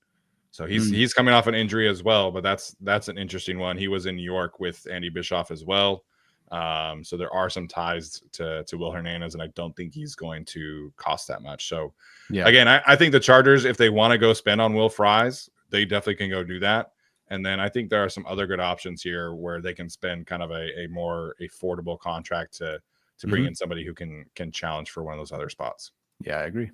So he's coming off an injury as well, but that's an interesting one. He was in New York with Andy Bischoff as well. So there are some ties to Will Hernandez, and I don't think he's going to cost that much. So again, I think the Chargers, if they want to go spend on Will Fries, they definitely can go do that. And then I think there are some other good options here where they can spend kind of a more affordable contract to bring in somebody who can challenge for one of those other spots. Yeah, I agree.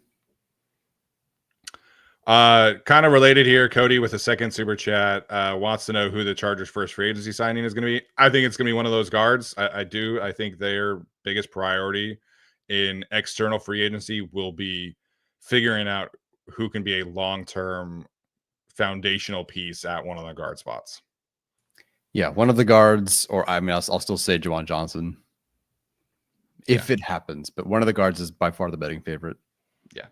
Kind of related here, Cody with a second super chat wants to know who the Chargers' first free agency signing is going to be. I think it's going to be one of those guards. I think their biggest priority in external free agency will be figuring out who can be a long-term foundational piece at one of the guard spots. Yeah, one of the guards, or I mean, I'll still say Juwan Johnson if it happens, but one of the guards is by far the betting favorite. Yeah.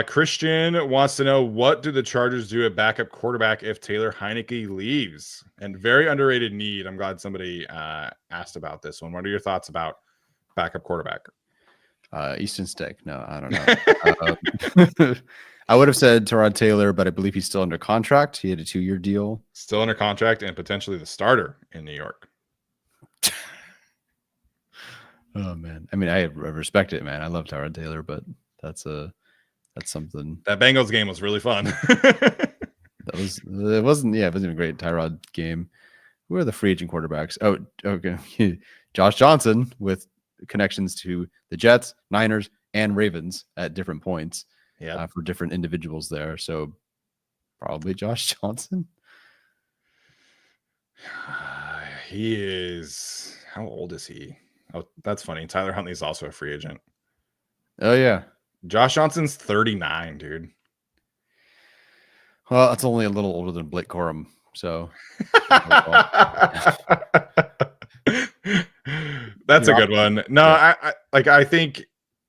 Christian wants to know, what do the Chargers do at backup quarterback if Taylor Heineke leaves? And very underrated need. I'm glad somebody asked about this one. What are your thoughts about backup quarterback? Easton Stick. No, I don't know. I would have said Tyrod Taylor, but I believe he's still under contract. He had a 2-year deal. Still under contract and potentially the starter in New York. Oh man, I mean, I respect it, man. I love Tyrod Taylor, but that's something. That Bengals game was really fun. It wasn't even a great Tyrod game. Who are the free agent quarterbacks? Oh, okay. Josh Johnson with connections to the Jets, Niners, and Ravens at different points. Yeah, for different individuals there. So probably Josh Johnson. He is. How old is he? Oh, that's funny. Tyler Huntley is also a free agent. Oh yeah, Josh Johnson's 39, dude. Well, that's only a little older than Blake Corum. So that's a good one. No, yeah. I think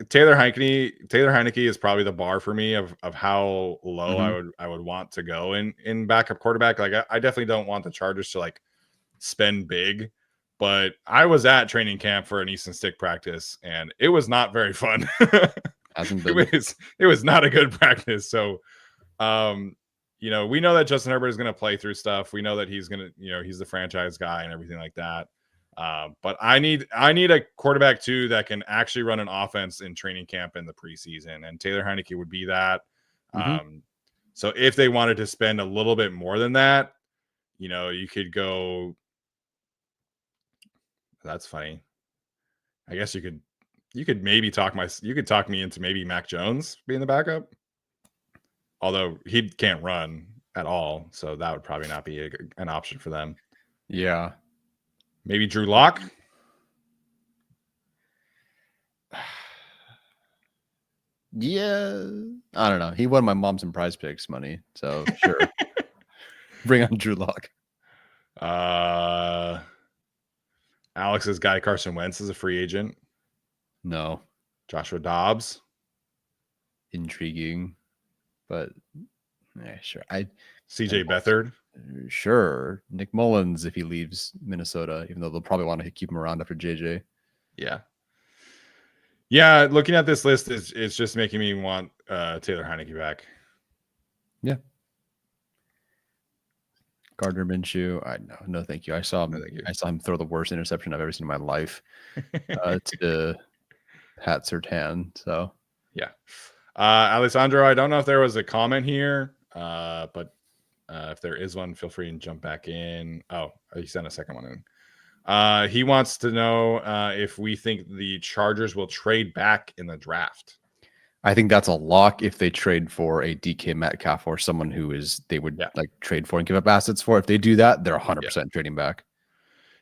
Taylor Heineke is probably the bar for me of how low I would want to go in backup quarterback. Like I definitely don't want the Chargers to like spend big, but I was at training camp for an Easton Stick practice and it was not very fun. It was not a good practice. So we know that Justin Herbert is going to play through stuff. We know that he's going to, he's the franchise guy and everything like that. But I need a quarterback too that can actually run an offense in training camp in the preseason, and Taylor Heineke would be that. So if they wanted to spend a little bit more than that, you could go. That's funny. I guess you could maybe talk me into maybe Mac Jones being the backup. Although he can't run at all, so that would probably not be an option for them. Yeah. Maybe Drew Lock. Yeah. I don't know. He won my mom's and Prize Picks money, so sure. Bring on Drew Lock. Alex's guy Carson Wentz is a free agent. No. Joshua Dobbs. Intriguing. But yeah, sure. CJ Beathard. Sure. Nick Mullins if he leaves Minnesota, even though they'll probably want to keep him around after JJ. Yeah. Yeah, looking at this list is just making me want Taylor Heineke back. Yeah. Gardner Minshew. No, thank you. I saw him throw the worst interception I've ever seen in my life to Pat Surtain. So yeah. Alessandro, I don't know if there was a comment here, but if there is one, feel free and jump back in. Oh, he sent a second one in. He wants to know if we think the Chargers will trade back in the draft. I think that's a lock if they trade for a DK Metcalf or someone they would like trade for and give up assets for. If they do that, they're 100% trading back.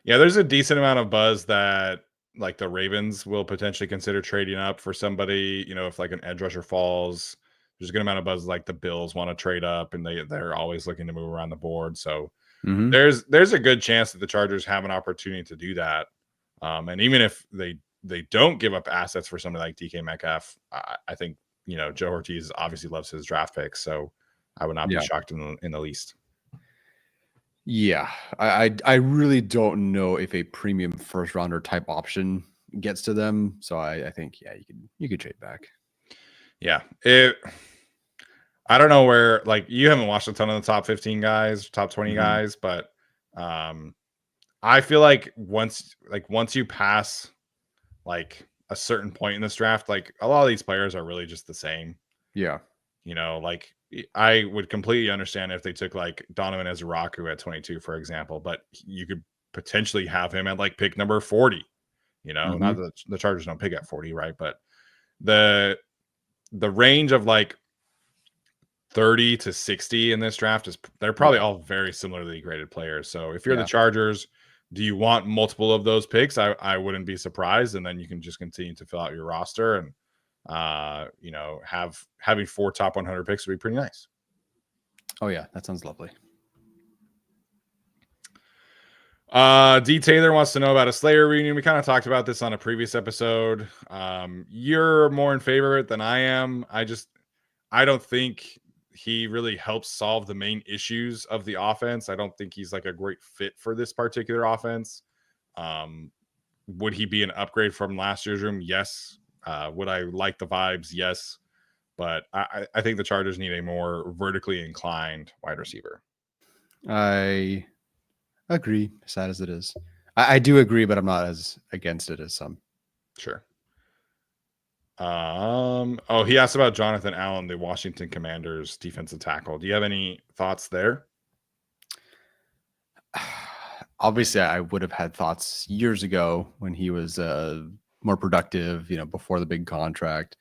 Yeah, there's a decent amount of buzz that like the Ravens will potentially consider trading up for somebody, if like an edge rusher falls. There's a good amount of buzz like the Bills want to trade up and they're always looking to move around the board. So there's a good chance that the Chargers have an opportunity to do that. And even if they don't give up assets for somebody like DK Metcalf, I think, Joe Ortiz obviously loves his draft picks. So I would not be shocked in the least. Yeah, I really don't know if a premium first rounder type option gets to them. So I think, you could trade back. Yeah. I don't know where, like, you haven't watched a ton of the top 15 guys, top 20 guys, but I feel like once you pass like a certain point in this draft, like a lot of these players are really just the same. Yeah. Like I would completely understand if they took like Donovan Ezuraku at 22, for example, but you could potentially have him at like pick number 40, not that the Chargers don't pick at 40, right? But the range of like 30 to 60 in this draft they're probably all very similarly graded players. So if you're the Chargers, do you want multiple of those picks? I wouldn't be surprised. And then you can just continue to fill out your roster and, having 4 top 100 picks would be pretty nice. Oh yeah. That sounds lovely. D Taylor wants to know about a Slayer reunion. We kind of talked about this on a previous episode. You're more in favor of it than I am. I don't think he really helps solve the main issues of the offense. I don't think he's like a great fit for this particular offense. Would he be an upgrade from last year's room? Yes. Would I like the vibes? Yes. But I think the Chargers need a more vertically inclined wide receiver. I agree, sad as it is. I do agree, but I'm not as against it as some. Sure. He asked about Jonathan Allen, the Washington Commanders defensive tackle. Do you have any thoughts there? Obviously, I would have had thoughts years ago when he was more productive, before the big contract.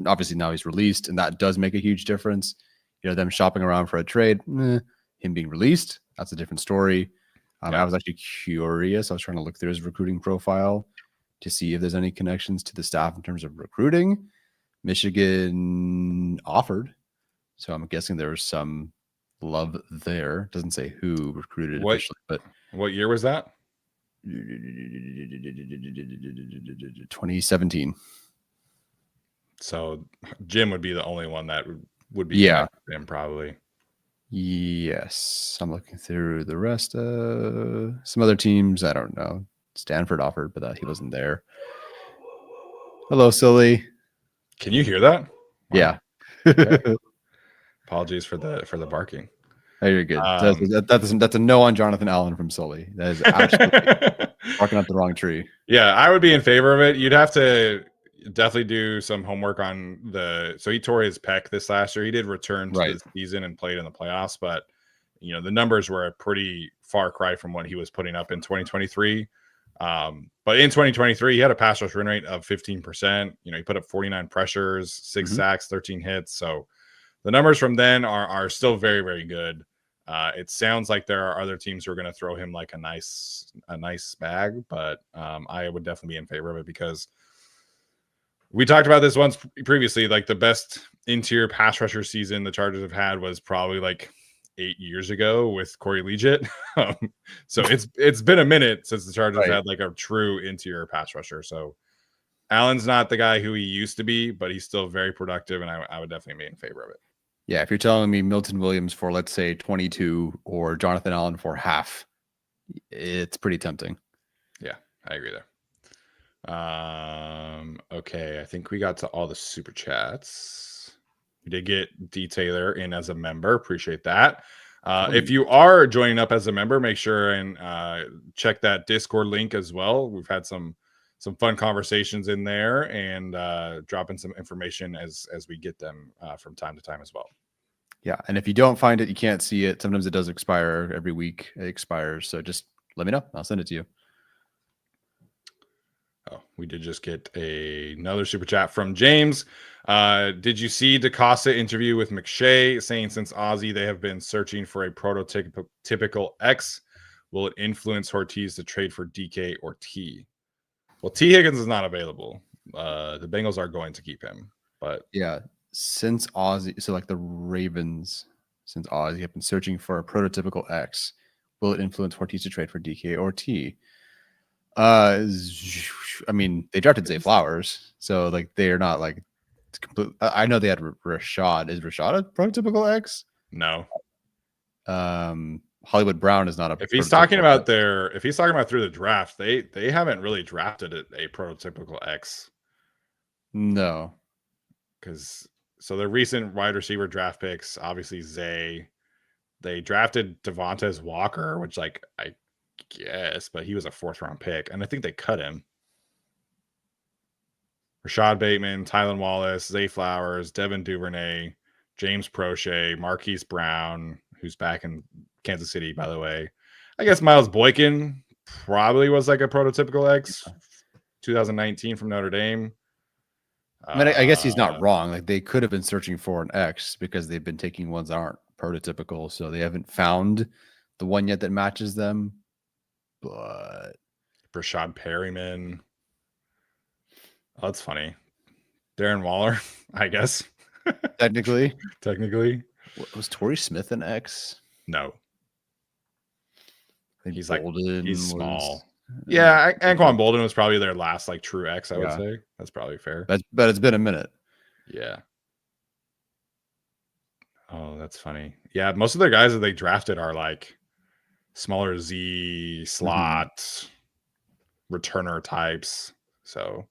Obviously, now he's released, and that does make a huge difference. Them shopping around for a trade, him being released, that's a different story. I was actually curious. I was trying to look through his recruiting profile to see if there's any connections to the staff in terms of recruiting. Michigan offered, so I'm guessing there was some love there. Doesn't say who recruited officially, but what year was that? 2017. So Jim would be the only one that would be him probably. Yes, I'm looking through the rest of some other teams. I don't know. Stanford offered, but he wasn't there. Hello, silly. Can you hear that? Wow. Yeah. Okay. Apologies for the barking. Oh, you're good. That's a no on Jonathan Allen from Sully. That is absolutely barking up the wrong tree. Yeah, I would be in favor of it. You'd have to definitely do some homework on so he tore his pec this last year. He did return to the season and played in the playoffs, but the numbers were a pretty far cry from what he was putting up in 2023. But in 2023, he had a pass rush win rate of 15%. He put up 49 pressures, 6 sacks, 13 hits. So the numbers from then are still very, very good. It sounds like there are other teams who are going to throw him like a nice bag, but I would definitely be in favor of it because we talked about this once previously. Like the best interior pass rusher season the Chargers have had was probably like 8 years ago with Corey Liuget. So it's been a minute since the Chargers had like a true interior pass rusher. So Allen's not the guy who he used to be, but he's still very productive, and I would definitely be in favor of it. Yeah, if you're telling me Milton Williams for, let's say, 22 or Jonathan Allen for half, it's pretty tempting. Yeah, I agree there. Okay, I think we got to all the super chats. We did get D Taylor in as a member. Appreciate that. If you are joining up as a member, make sure and check that Discord link as well. We've had some fun conversations in there and dropping some information as we get them from time to time as well. Yeah, and if you don't find it, you can't see it. Sometimes it does expire every week. It expires, so just let me know. I'll send it to you. Oh, we did just get another super chat from James. Did you see DaCosta interview with McShay saying since Ozzy, they have been searching for a prototypical X? Will it influence Ortiz to trade for DK or T? Well, T. Higgins is not available. The Bengals are going to keep him. But yeah, since Ozzy, so like the Ravens, since Ozzy have been searching for a prototypical X, will it influence Ortiz to trade for DK or T? I mean, they drafted Zay Flowers, so like they are not like complete. I know they had Rashad. Is Rashad a prototypical X? No. Hollywood Brown is not a. If he's talking about through the draft, they haven't really drafted a prototypical X. No, because their recent wide receiver draft picks, obviously Zay, they drafted Devontae Walker, which I guess, but he was a 4th round pick, and I think they cut him. Rashad Bateman, Tylan Wallace, Zay Flowers, Devin Duvernay, James Prochet, Marquise Brown, who's back in Kansas City, by the way. I guess Miles Boykin probably was like a prototypical X, 2019 from Notre Dame. I mean, I guess he's not wrong. Like they could have been searching for an X because they've been taking ones that aren't prototypical, so they haven't found the one yet that matches them. But Rashad Perryman. Oh, that's funny. Darren Waller, I guess. Technically. Was Torrey Smith an X? No. He's Bolden he's was, small. Yeah, Anquan Bolden was probably their last like true X, I would say. That's probably fair. But it's been a minute. Yeah. Oh, that's funny. Yeah, most of the guys that they drafted are like smaller Z slot returner types. So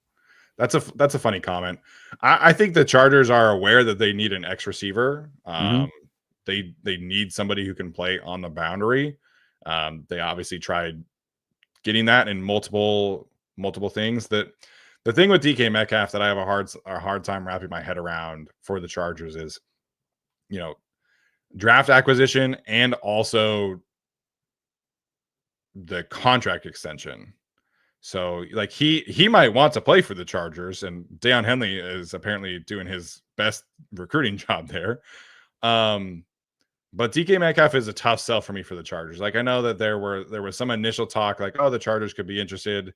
that's a funny comment. I think the Chargers are aware that they need an X receiver. They need somebody who can play on the boundary. They obviously tried getting that in multiple things. That the thing with DK Metcalf that I have a hard time wrapping my head around for the Chargers is, you know, draft acquisition and also the contract extension. So like he might want to play for the Chargers, and Deion Henley is apparently doing his best recruiting job there. But DK Metcalf is a tough sell for me for the Chargers. Like I know that there was some initial talk like, oh, the Chargers could be interested.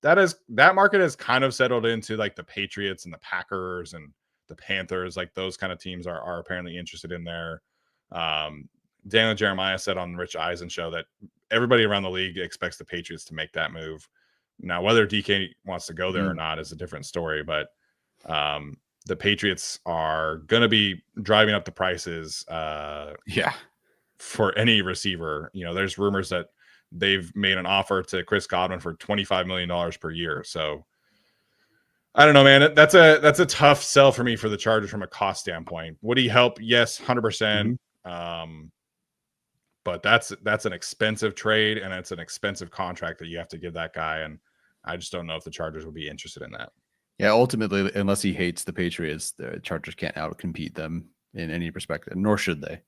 That market has kind of settled into like the Patriots and the Packers and the Panthers. Like those kind of teams are apparently interested in there. Daniel Jeremiah said on Rich Eisen show that everybody around the league expects the Patriots to make that move. Now, whether DK wants to go there or not is a different story, but the Patriots are going to be driving up the prices for any receiver. You know, there's rumors that they've made an offer to Chris Godwin for $25 million per year. So I don't know, man. That's a tough sell for me for the Chargers from a cost standpoint. Would he help? Yes, 100%. But that's an expensive trade, and it's an expensive contract that you have to give that guy. And I just don't know if the Chargers would be interested in that. Yeah, ultimately, unless he hates the Patriots, the Chargers can't outcompete them in any perspective, nor should they.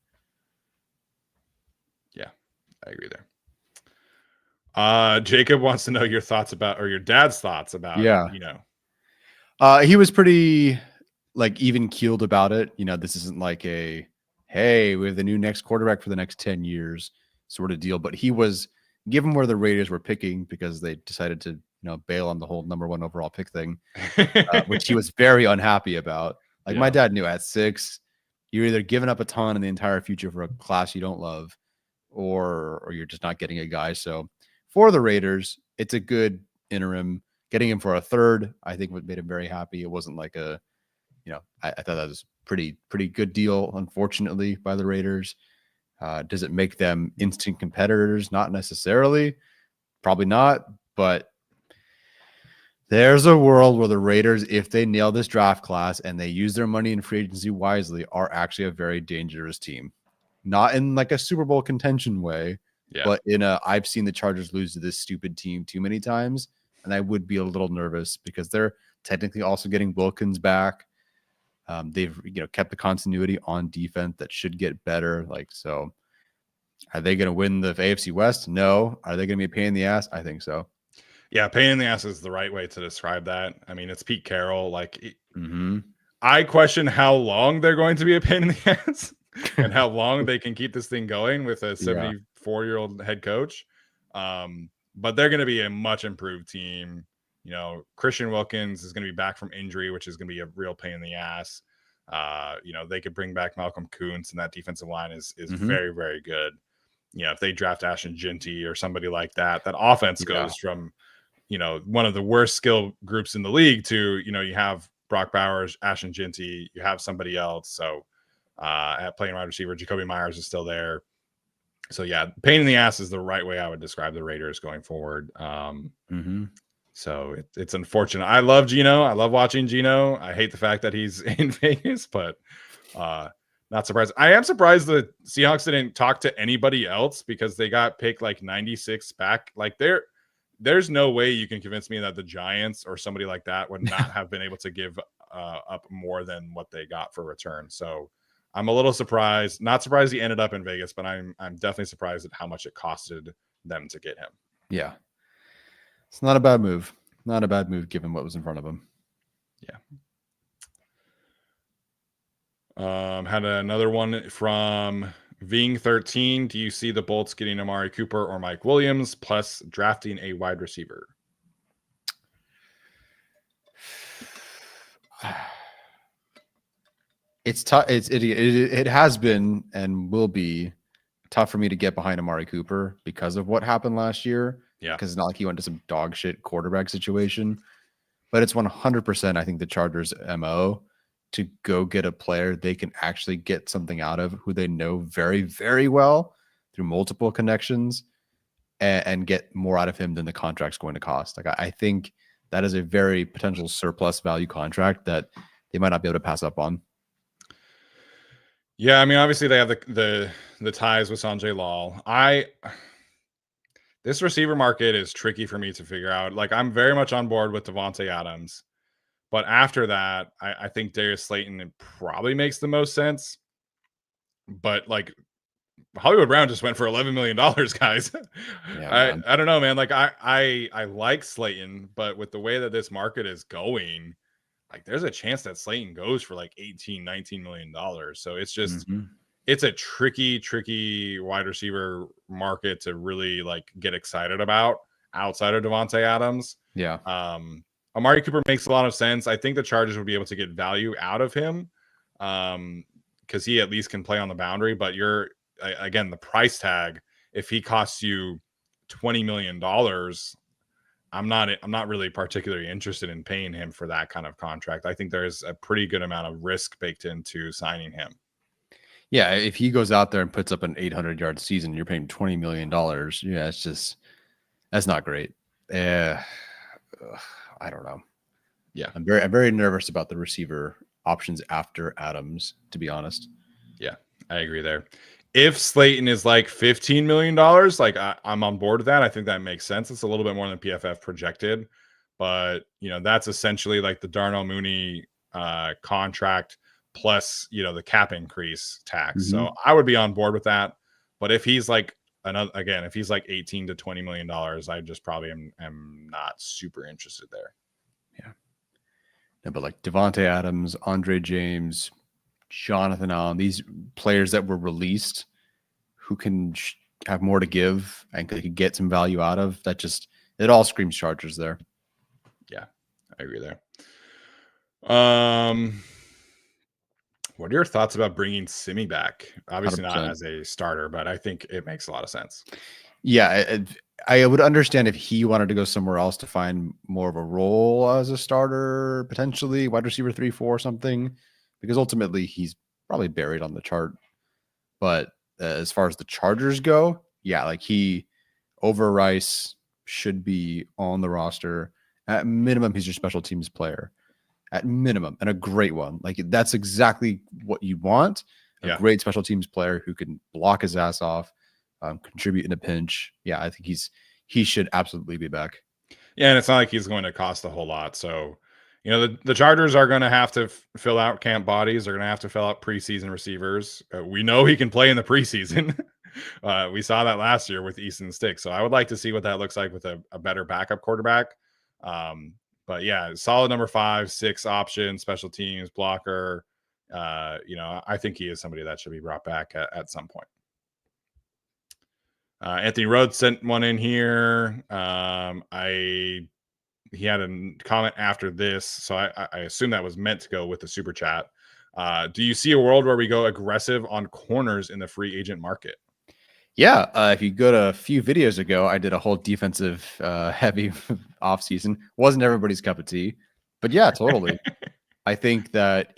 Yeah, I agree there. Jacob wants to know your thoughts about, or your dad's thoughts about, he was pretty like even keeled about it. You know, this isn't like a, hey, we have the new next quarterback for the next 10 years sort of deal. But he was, given where the Raiders were picking, because they decided to, bail on the whole number 1 overall pick thing, which he was very unhappy about. Like my dad knew at 6, you're either giving up a ton in the entire future for a class you don't love, or you're just not getting a guy. So for the Raiders, it's a good interim. Getting him for a third, I think what made him very happy. It wasn't like a, I thought that was pretty good deal, unfortunately, by the Raiders. Does it make them instant competitors? Not necessarily. Probably not. But there's a world where the Raiders, if they nail this draft class and they use their money in free agency wisely, are actually a very dangerous team. Not in like a Super Bowl contention way, but in a, I've seen the Chargers lose to this stupid team too many times, and I would be a little nervous because they're technically also getting Wilkins back. They've kept the continuity on defense that should get better. Like, so are they going to win the AFC West? No. Are they going to be a pain in the ass? I think so. Yeah, pain in the ass is the right way to describe that. I mean, it's Pete Carroll. Like, I question how long they're going to be a pain in the ass and how long they can keep this thing going with a 74-year-old head coach. But they're going to be a much improved team. Christian Wilkins is going to be back from injury, which is going to be a real pain in the ass. They could bring back Malcolm Kuntz, and that defensive line is very, very good. If they draft Ashton Jinty or somebody like that, that offense goes from, one of the worst skill groups in the league to, you have Brock Bowers, Ashton Jinty, you have somebody else. So at playing wide receiver, Jacoby Myers is still there. So yeah, pain in the ass is the right way I would describe the Raiders going forward. So it's unfortunate. I love Geno. I love watching Geno. I hate the fact that he's in Vegas, but not surprised. I am surprised the Seahawks didn't talk to anybody else because they got picked like 96 back. Like there's no way you can convince me that the Giants or somebody like that would not have been able to give up more than what they got for return. So I'm a little surprised. Not surprised he ended up in Vegas, but I'm definitely surprised at how much it costed them to get him. Yeah. It's not a bad move. Not a bad move given what was in front of him. Yeah. Had another one from Ving13. Do you see the Bolts getting Amari Cooper or Mike Williams plus drafting a wide receiver? It's tough. It has been and will be tough for me to get behind Amari Cooper because of what happened last year. Yeah. Because it's not like he went to some dog shit quarterback situation. But it's 100%, I think, the Chargers' MO to go get a player they can actually get something out of, who they know very, very well through multiple connections, and get more out of him than the contract's going to cost. Like, I think that is a very potential surplus value contract that they might not be able to pass up on. Yeah, I mean, obviously they have the ties with Sanjay Lal. This receiver market is tricky for me to figure out. Like, I'm very much on board with Devontae Adams, but after that, I think Darius Slayton probably makes the most sense. But like, Hollywood Brown just went for $11 million, guys. Yeah, I don't know, man. Like, I like Slayton, but with the way that this market is going, like, there's a chance that Slayton goes for like 18, $19 million. So it's just it's a tricky wide receiver market to really like get excited about outside of Devontae Adams. Yeah. Amari Cooper makes a lot of sense. I think the Chargers would be able to get value out of him because he at least can play on the boundary. But again, the price tag, if he costs you $20 million, I'm not really particularly interested in paying him for that kind of contract. I think there's a pretty good amount of risk baked into signing him. Yeah, if he goes out there and puts up an 800-yard season, you're paying $20 million. Yeah, that's not great. I don't know. Yeah, I'm very nervous about the receiver options after Adams, to be honest. Yeah, I agree there. If Slayton is like $15 million, like I'm on board with that. I think that makes sense. It's a little bit more than PFF projected, but that's essentially like the Darnell Mooney contract plus the cap increase tax. So I would be on board with that. But if he's like if he's like 18 to $20 million, I just probably am not super interested there. Yeah, but like Devontae Adams, Andre James, Jonathan Allen, these players that were released who can have more to give and could get some value out of, it all screams Chargers there. Yeah, I agree there. What are your thoughts about bringing Simi back? Obviously 100%. not as a starter, but I think it makes a lot of sense. Yeah, I would understand if he wanted to go somewhere else to find more of a role as a starter, potentially wide receiver 3-4 or something, because ultimately he's probably buried on the chart. But as far as the Chargers go, yeah, like he over Rice should be on the roster. At minimum, he's your special teams player. At minimum, and a great one. Like, that's exactly what you want. A great special teams player who can block his ass off, contribute in a pinch. Yeah, I think he should absolutely be back. Yeah, and it's not like he's going to cost a whole lot. So, the Chargers are going to have to fill out camp bodies. They're going to have to fill out preseason receivers. We know he can play in the preseason. We saw that last year with Easton Stick. So I would like to see what that looks like with a better backup quarterback. But yeah, solid number 5, 6 option, special teams, blocker. I think he is somebody that should be brought back at some point. Anthony Rhodes sent one in here. He had a comment after this, so I assume that was meant to go with the super chat. Do you see a world where we go aggressive on corners in the free agent market? Yeah, if you go to a few videos ago, I did a whole defensive heavy offseason. Wasn't everybody's cup of tea, but yeah, totally. I think that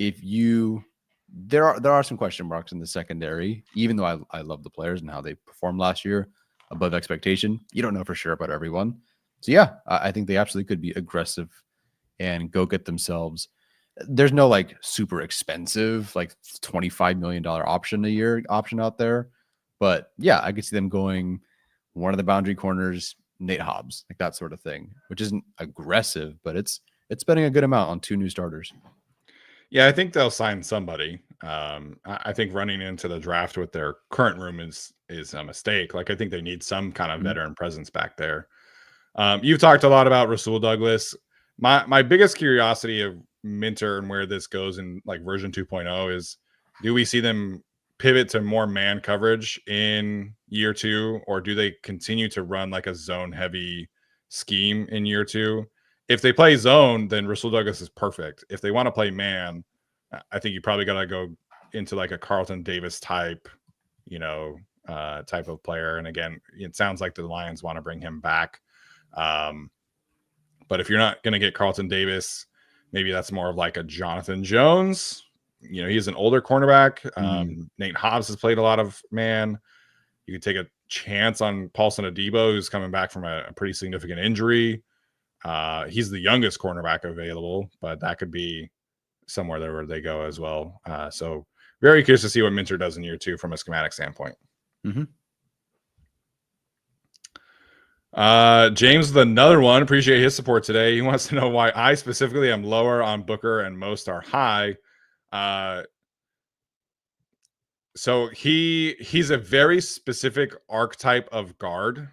there are some question marks in the secondary, even though I love the players and how they performed last year above expectation. You don't know for sure about everyone. So yeah, I think they absolutely could be aggressive and go get themselves. There's no like super expensive, like $25 million option out there. But yeah, I could see them going one of the boundary corners, Nate Hobbs, like that sort of thing, which isn't aggressive, but it's spending a good amount on 2 new starters. Yeah, I think they'll sign somebody. I think running into the draft with their current room is a mistake. Like, I think they need some kind of veteran presence back there. You've talked a lot about Rasul Douglas. My biggest curiosity of Minter and where this goes in like version 2.0 is, do we see them pivot to more man coverage in year 2, or do they continue to run like a zone heavy scheme in year 2? If they play zone, then Rasul Douglas is perfect. If they want to play man, I think you probably got to go into like a Carlton Davis type, type of player. And again, it sounds like the Lions want to bring him back. But if you're not going to get Carlton Davis, maybe that's more of like a Jonathan Jones. You know, he's an older cornerback. Nate Hobbs has played a lot of man. You could take a chance on Paulson Adebo, who's coming back from a pretty significant injury. He's the youngest cornerback available, but that could be somewhere there where they go as well. So very curious to see what Minter does in year 2 from a schematic standpoint. James with another one. Appreciate his support today. He wants to know why I specifically am lower on Booker and most are high. So he's a very specific archetype of guard.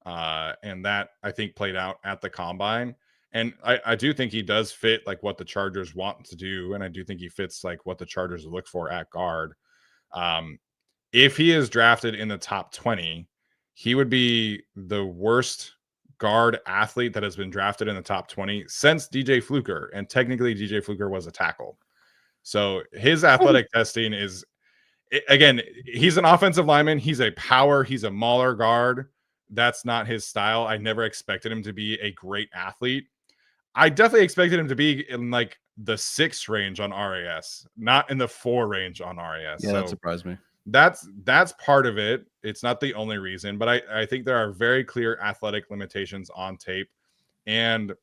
And that I think played out at the combine. And I do think he does fit like what the Chargers want to do. And I do think he fits like what the Chargers look for at guard. If he is drafted in the top 20, he would be the worst guard athlete that has been drafted in the top 20 since DJ Fluker. And technically DJ Fluker was a tackle. So his athletic testing is, again, he's an offensive lineman. He's a power. He's a mauler guard. That's not his style. I never expected him to be a great athlete. I definitely expected him to be in like the 6 range on RAS, not in the 4 range on RAS. Yeah, so that surprised me. That's part of it. It's not the only reason, but I think there are very clear athletic limitations on tape. And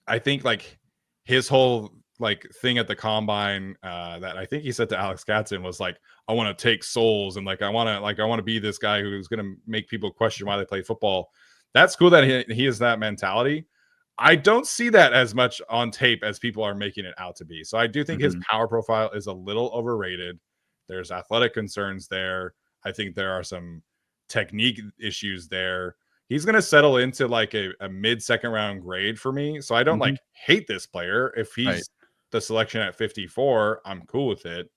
I think like his whole like thing at the combine that I think he said to Alex Katzen was like, I want to take souls and like I want to be this guy who's going to make people question why they play football. That's cool that he has that mentality. I don't see that as much on tape as people are making it out to be. So I do think his power profile is a little overrated. There's athletic concerns there. I think there are some technique issues there. He's going to settle into like a mid-second round grade for me. So I don't like hate this player. If he's the selection at 54, I'm cool with it.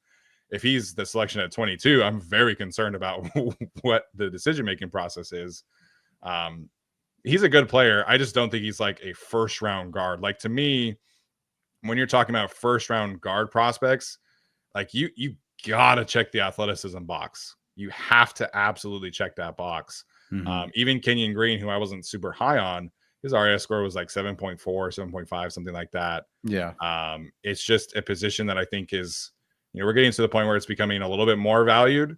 If he's the selection at 22, I'm very concerned about what the decision-making process is. He's a good player. I just don't think he's like a first-round guard. Like to me, when you're talking about first-round guard prospects, like you gotta check the athleticism box. You have to absolutely check that box. Even Kenyon Green, who I wasn't super high on, his RAS score was like 7.4, 7.5, something like that. Yeah. It's just a position that I think is, we're getting to the point where it's becoming a little bit more valued.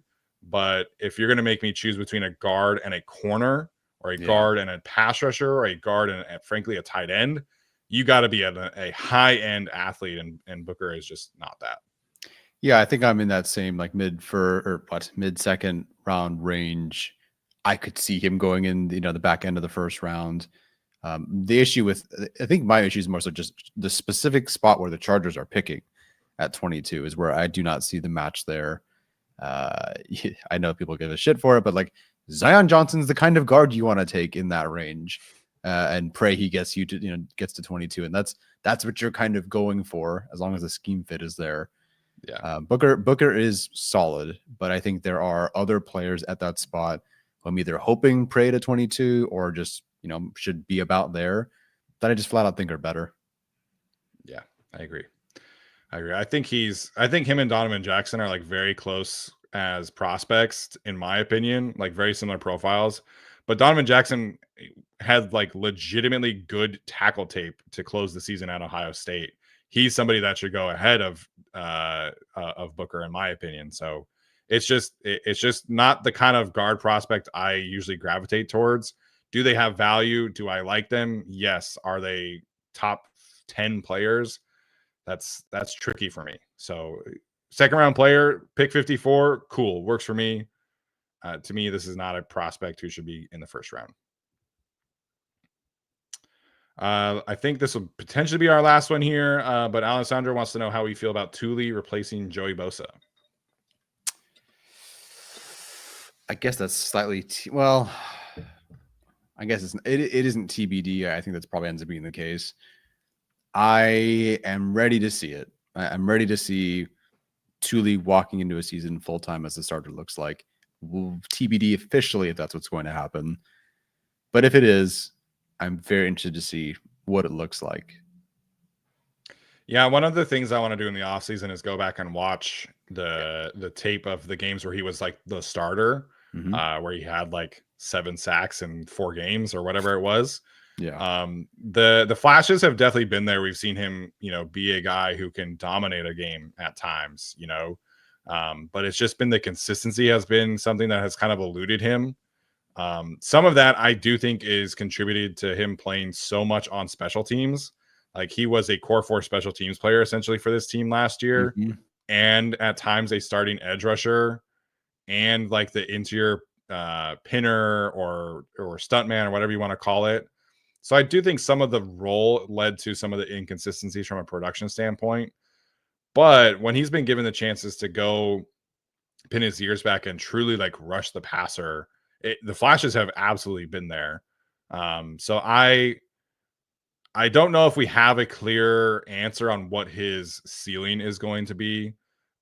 But if you're going to make me choose between a guard and a corner, or a guard and a pass rusher, or a guard and frankly a tight end, you got to be a high-end athlete, and Booker is just not that. Yeah, I think I'm in that same like mid-second round range. I could see him going in, the back end of the first round. The issue I think my issue is more so just the specific spot where the Chargers are picking at 22 is where I do not see the match there. I know people give a shit for it, but like Zion Johnson's the kind of guard you want to take in that range, and pray he gets you to, gets to 22. And that's what you're kind of going for as long as the scheme fit is there. Yeah. Booker is solid, but I think there are other players at that spot who I'm either hoping pray to 22 or just, should be about there that I just flat out think are better. Yeah, I agree. I think him and Donovan Jackson are like very close as prospects, in my opinion, like very similar profiles. But Donovan Jackson had like legitimately good tackle tape to close the season at Ohio State. He's somebody that should go ahead of Booker, in my opinion. So it's just not the kind of guard prospect I usually gravitate towards. Do they have value? Do I like them? Yes. Are they top 10 players? That's tricky for me. So second round player, pick 54, cool, works for me. To me, this is not a prospect who should be in the first round. I think this will potentially be our last one here, but Alessandro wants to know how we feel about Tuli replacing Joey Bosa. I guess that's slightly I guess it isn't TBD. I think that's probably ends up being the case. I am ready to see it. I'm ready to see Tuli walking into a season full time as the starter looks like. TBD officially if that's what's going to happen. But if it is, I'm very interested to see what it looks like. Yeah, one of the things I want to do in the offseason is go back and watch the tape of the games where he was like the starter. where he had like 7 sacks in 4 games or whatever it was. Yeah. The flashes have definitely been there. We've seen him, be a guy who can dominate a game at times, but it's just been the consistency has been something that has kind of eluded him. Some of that I do think is contributed to him playing so much on special teams. Like he was a core 4 special teams player essentially for this team last year, and at times a starting edge rusher, and like the interior pinner or stuntman or whatever you want to call it. So I do think some of the role led to some of the inconsistencies from a production standpoint. But when he's been given the chances to go pin his ears back and truly like rush the passer, the flashes have absolutely been there. So I don't know if we have a clear answer on what his ceiling is going to be.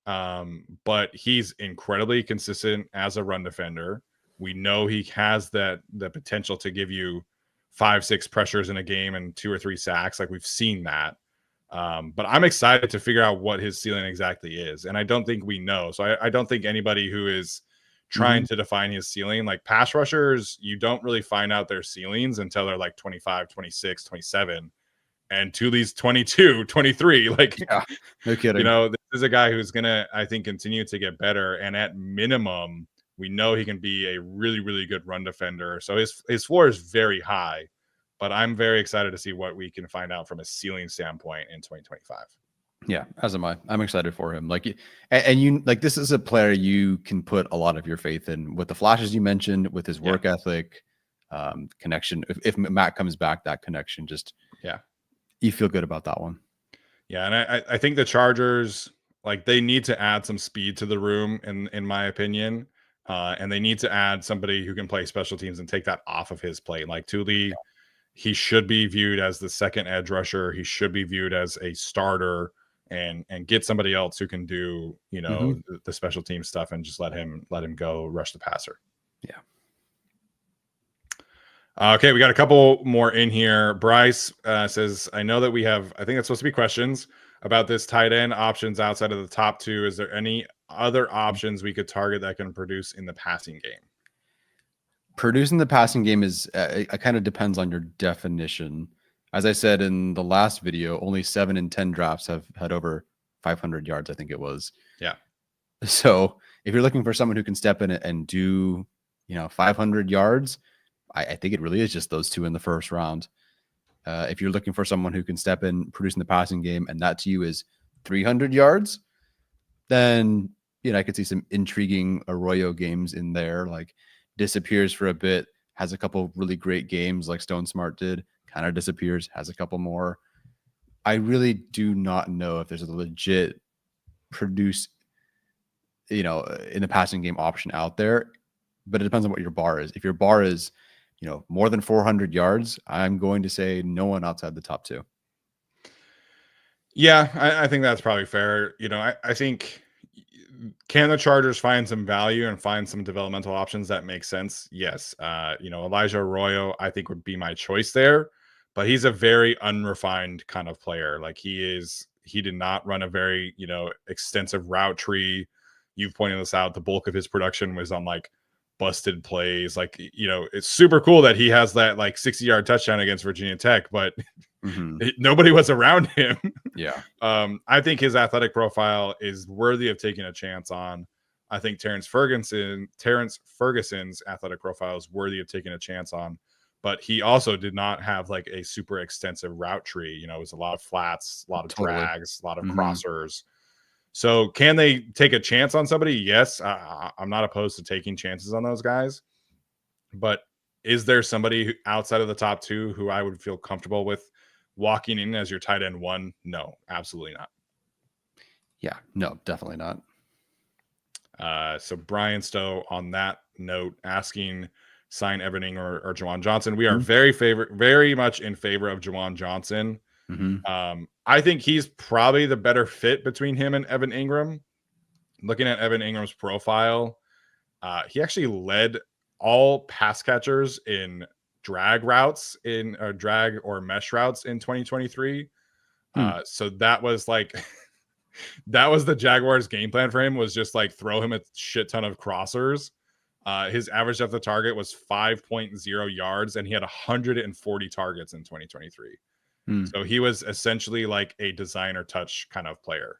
But he's incredibly consistent as a run defender. We know he has the potential to give you 5-6 pressures in a game and 2 or 3 sacks. Like we've seen that. But I'm excited to figure out what his ceiling exactly is. And I don't think we know. So I don't think anybody who is trying to define his ceiling, like pass rushers, you don't really find out their ceilings until they're like 25, 26, 27. And Tuli's 22, 23. Like, yeah, no kidding. This is a guy who's going to, I think, continue to get better. And at minimum, we know he can be a really, really good run defender. So his floor is very high. But I'm very excited to see what we can find out from a ceiling standpoint in 2025. Yeah, as am I. I'm excited for him. Like, and you like this is a player you can put a lot of your faith in with the flashes you mentioned, with his work ethic, connection. If Matt comes back, that connection just you feel good about that one. Yeah, and I think the Chargers, like, they need to add some speed to the room, in my opinion, and they need to add somebody who can play special teams and take that off of his plate. Like Tuli, he should be viewed as the second edge rusher. He should be viewed as a starter, and get somebody else who can do the special team stuff and just let him go rush the passer. Yeah. Okay, we got a couple more in here. Bryce says, I know that we have, I think it's supposed to be questions about this tight end options outside of the top 2. Is there any other options we could target that can produce in the passing game? Producing the passing game is it kind of depends on your definition. As I said in the last video, only 7 in 10 drafts have had over 500 yards, I think it was. Yeah. So if you're looking for someone who can step in and do, 500 yards, I think it really is just those 2 in the first round. If you're looking for someone who can step in, producing the passing game, and that to you is 300 yards, then, I could see some intriguing Arroyo games in there, like disappears for a bit, has a couple really great games like Stone Smart did, kind of disappears, has a couple more. I really do not know if there's a legit produce, in the passing game option out there, but it depends on what your bar is. If your bar is, more than 400 yards, I'm going to say no one outside the top 2. Yeah, I think that's probably fair. I think, can the Chargers find some value and find some developmental options that make sense? Yes. Elijah Arroyo, I think, would be my choice there, but he's a very unrefined kind of player. Like he did not run a very, extensive route tree. You've pointed this out. The bulk of his production was on like busted plays. Like, it's super cool that he has that like 60-yard touchdown against Virginia Tech, but nobody was around him. Yeah. I think his athletic profile is worthy of taking a chance on. I think Terrence Ferguson's athletic profile is worthy of taking a chance on, but he also did not have like a super extensive route tree. It was a lot of flats, a lot of drags, a lot of crossers. So can they take a chance on somebody? Yes. I'm not opposed to taking chances on those guys, but is there somebody outside of the top 2 who I would feel comfortable with walking in as your tight end 1? No, absolutely not. Yeah, no, definitely not. So Brian Stowe on that note asking, sign Evan Ingram or Juwan Johnson. We are very much in favor of Juwan Johnson. I think he's probably the better fit between him and Evan Ingram. Looking at Evan Ingram's profile, he actually led all pass catchers in drag routes drag or mesh routes in 2023. So that was like that was the Jaguars game plan for him, was just like throw him a shit ton of crossers. His average depth of target was 5.0 yards, and he had 140 targets in 2023. So he was essentially like a designer touch kind of player.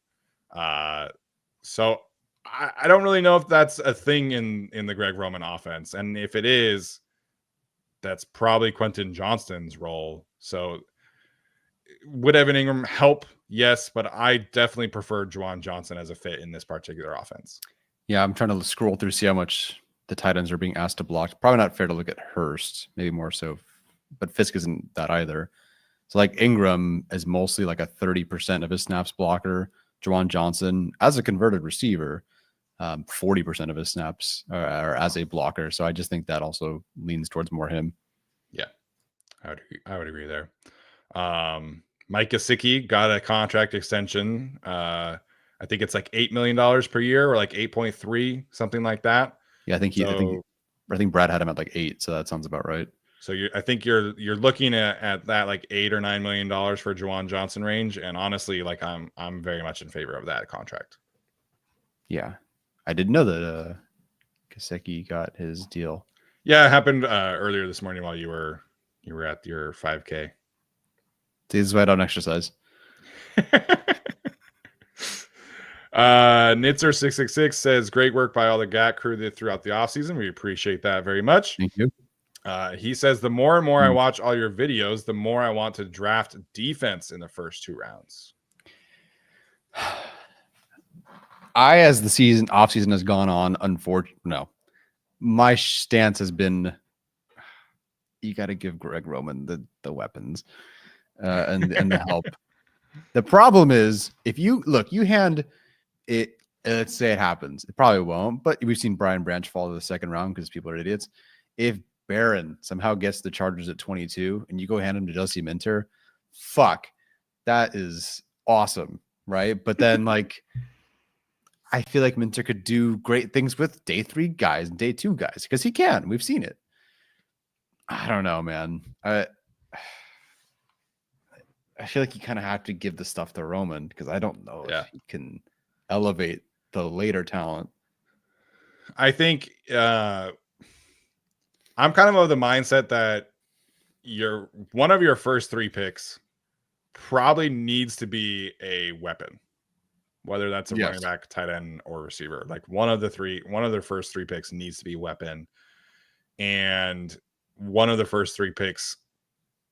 So I don't really know if that's a thing in the Greg Roman offense. And if it is, that's probably Quentin Johnston's role. So would Evan Ingram help? Yes, but I definitely prefer Juwan Johnson as a fit in this particular offense. Yeah, I'm trying to scroll through, see how much the tight ends are being asked to block. Probably not fair to look at Hurst, maybe more so, but Fisk isn't that either. So like Ingram is mostly like a 30% of his snaps blocker. Juwan Johnson, as a converted receiver, 40% of his snaps are as a blocker. So I just think that also leans towards more him. Yeah, I would agree there. Mike Gesicki got a contract extension. I think it's like $8 million per year, or like 8.3, something like that. Yeah, I think Brad had him at like 8, so that sounds about right. So I think you're looking at that like $8 or $9 million for Juwan Johnson range, and honestly, like I'm very much in favor of that contract. Yeah, I didn't know that Gesicki got his deal. Yeah, it happened earlier this morning while you were at your 5K. This is why I don't exercise. Nitzer666 says, great work by all the GAT crew throughout the offseason. We appreciate that very much. Thank you. He says, the more and more I watch all your videos, the more I want to draft defense in the first 2 rounds. As the offseason has gone on, my stance has been, you got to give Greg Roman the weapons and the help. The problem is, if you hand it, let's say it happens, it probably won't, but we've seen Brian Branch fall to the second round because people are idiots. If Barron somehow gets the Chargers at 22 and you go hand him to Dusty Minter, fuck, that is awesome, right? But then like, I feel like Minter could do great things with day 3 guys and day 2 guys because he can. We've seen it. I don't know, man. I feel like you kind of have to give the stuff to Roman because I don't know if he can elevate the later talent. I think I'm kind of the mindset that one of your first 3 picks probably needs to be a weapon, whether that's a running back, tight end, or receiver. Like one of their first 3 picks needs to be weapon, and one of the first 3 picks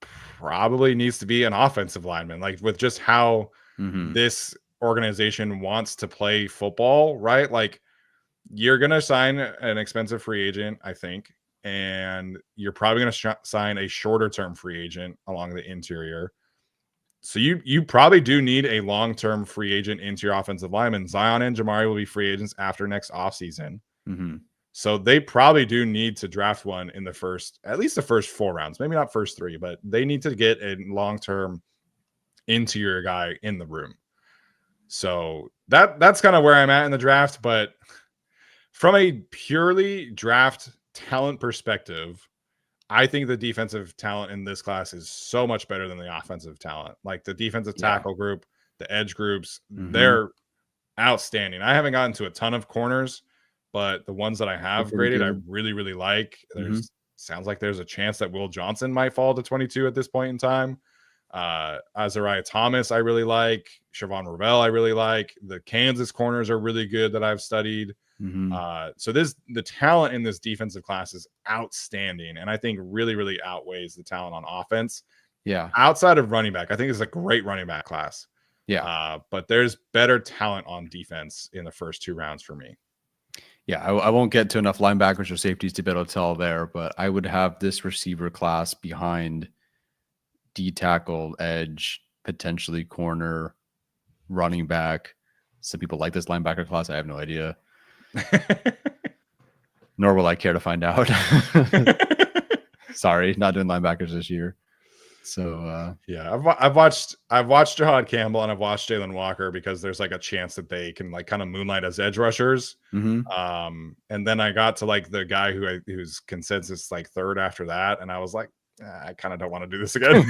probably needs to be an offensive lineman. Like with just how this organization wants to play football, right? Like you're going to sign an expensive free agent, I think, and you're probably going to sign a shorter term free agent along the interior. So you probably do need a long-term free agent into your offensive lineman. Zion and Jamari will be free agents after next offseason. So they probably do need to draft one in at least the first 4 rounds, maybe not first 3, but they need to get a long-term interior guy in the room. So that's kind of where I'm at in the draft. But from a purely draft talent perspective, I think the defensive talent in this class is so much better than the offensive talent. Like the defensive tackle group, the edge groups, they're outstanding. I haven't gotten to a ton of corners, but the ones that I have graded, I really, really like. Sounds like there's a chance that Will Johnson might fall to 22 at this point in time. Azariah Thomas, I really like. Siobhan Ravel, I really like. The Kansas corners are really good that I've studied. So the talent in this defensive class is outstanding, and I think really, really outweighs the talent on offense. Yeah. Outside of running back, I think it's a great running back class. Yeah. But there's better talent on defense in the first 2 rounds for me. Yeah, I won't get to enough linebackers or safeties to be able to tell there, but I would have this receiver class behind D tackle, edge, potentially corner, running back. Some people like this linebacker class. I have no idea. Nor will I care to find out. Sorry, not doing linebackers this year. So yeah, I've watched Jahan Campbell and I've watched Jalen Walker because there's like a chance that they can like kind of moonlight as edge rushers. And then I got to like the guy who's consensus like 3rd after that, and I was like, I kind of don't want to do this again.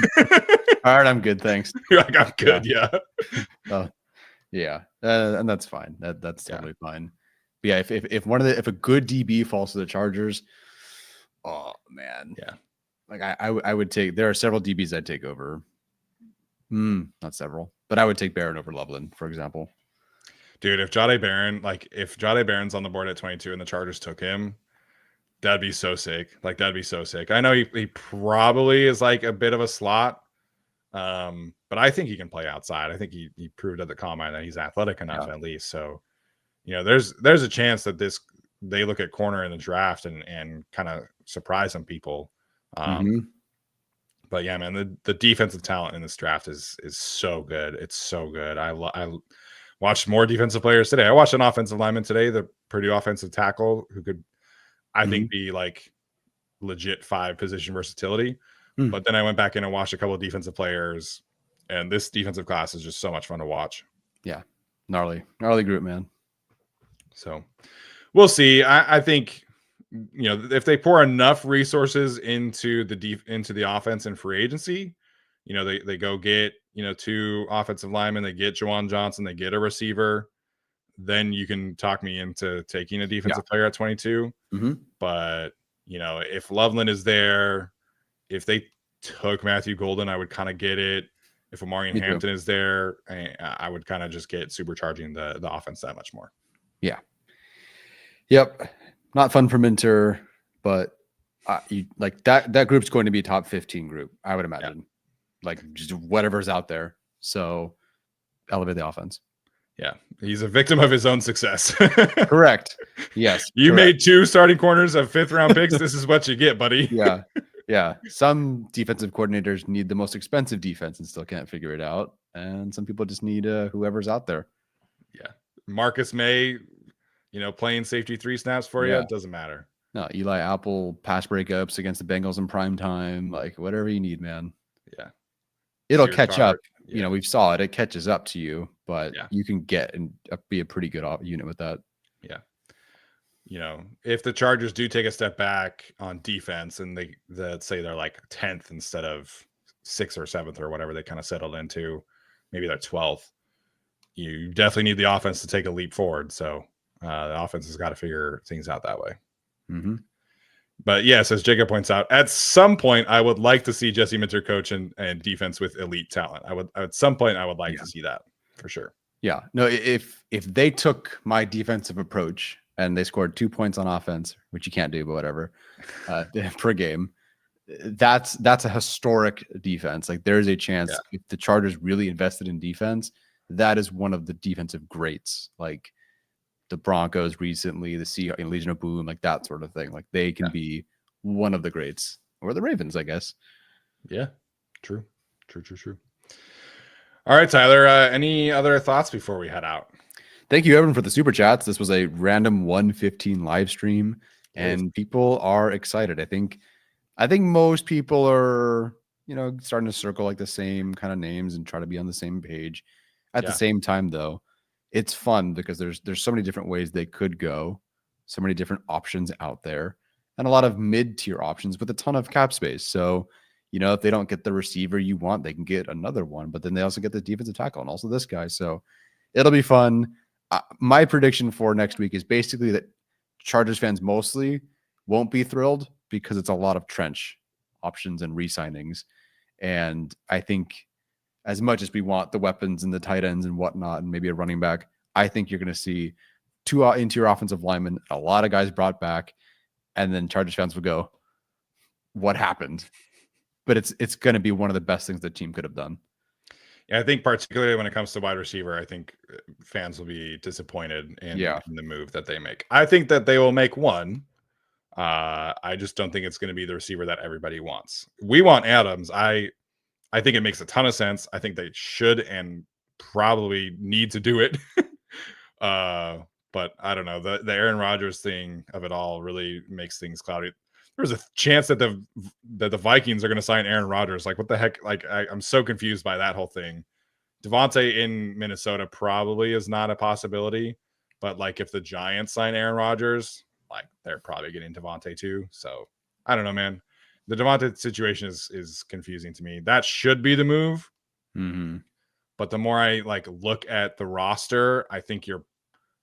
All right, I'm good, thanks. Like I'm good, yeah. Yeah, and that's fine. That's totally fine. But yeah, if a good DB falls to the Chargers, oh man, Yeah. Like I would take. There are several DBs I'd take over. Not several, but I would take Barron over Loveland, for example. Dude, if Jahdae Barron's on the board at 22 and the Chargers took him, that'd be so sick. Like, that'd be so sick. I know he probably is like a bit of a slot, but I think he can play outside. I think he proved at the combine that he's athletic enough at least. So, there's a chance that they look at corner in the draft and kind of surprise some people. But yeah, man, the defensive talent in this draft is so good. It's so good. I watched more defensive players today. I watched an offensive lineman today, the Purdue offensive tackle, who could, I think, be like legit 5 position versatility. But then I went back in and watched a couple of defensive players, and this defensive class is just so much fun to watch. Yeah, gnarly group, man. So we'll see. I think, if they pour enough resources into the offense and free agency, they go get 2 offensive linemen, they get Juwan Johnson, they get a receiver, then you can talk me into taking a defensive player at 22. But if Loveland is there, if they took Matthew Golden, I would kind of get it. If Amarian Hampton is there, I would kind of just get supercharging the offense that much more. Yeah. Yep. Not fun for Minter, but you like that group's going to be a top 15 group, I would imagine. Like, just whatever's out there. So elevate the offense. Yeah. He's a victim of his own success. Correct. Yes. You made 2 starting corners of 5th round picks. This is what you get, buddy. Yeah. Yeah. Some defensive coordinators need the most expensive defense and still can't figure it out. And some people just need whoever's out there. Yeah. Marcus May, playing safety 3 snaps for you, it doesn't matter. No, Eli Apple pass breakups against the Bengals in prime time, like whatever you need, man. Yeah. It'll catch up. Yeah. We saw it. It catches up to you, but you can get and be a pretty good unit with that. Yeah. If the Chargers do take a step back on defense and let's say they're like 10th instead of 6th or 7th or whatever they kind of settled into, maybe they're 12th. You definitely need the offense to take a leap forward. So the offense has got to figure things out that way. But yes, as Jacob points out, at some point I would like to see Jesse Minter coach and defense with elite talent. At some point I would like to see that for sure. Yeah. No, if they took my defensive approach and they scored 2 points on offense, which you can't do, but whatever, per game, that's a historic defense. Like, there's a chance if the Chargers really invested in defense, that is one of the defensive greats. Like the Broncos recently, the Seahawks, Legion of Boom, like that sort of thing. Like, they can be one of the greats, or the Ravens, I guess. Yeah, true. All right, Tyler, any other thoughts before we head out? Thank you, everyone, for the super chats. This was a random 1:15 live stream, and people are excited. I think most people are, starting to circle like the same kind of names and try to be on the same page. At the same time, though, it's fun because there's so many different ways they could go, so many different options out there, and a lot of mid-tier options with a ton of cap space. So, if they don't get the receiver you want, they can get another one, but then they also get the defensive tackle and also this guy. So it'll be fun. My prediction for next week is basically that Chargers fans mostly won't be thrilled because it's a lot of trench options and re-signings. And I think as much as we want the weapons and the tight ends and whatnot, and maybe a running back, I think you're going to see 2 interior offensive linemen, a lot of guys brought back, and then Chargers fans will go, what happened? But it's going to be one of the best things the team could have done. Yeah, I think particularly when it comes to wide receiver, I think fans will be disappointed in the move that they make. I think that they will make one. I just don't think it's going to be the receiver that everybody wants. We want Adams. I think it makes a ton of sense. I think they should and probably need to do it. But I don't know. The Aaron Rodgers thing of it all really makes things cloudy. There's a chance that the Vikings are going to sign Aaron Rodgers. Like, what the heck? Like, I'm so confused by that whole thing. Devontae in Minnesota probably is not a possibility, but like, if the Giants sign Aaron Rodgers, like, they're probably getting Devontae too. So I don't know, man. The Devontae situation is confusing to me. That should be the move. But the more I look at the roster, I think you're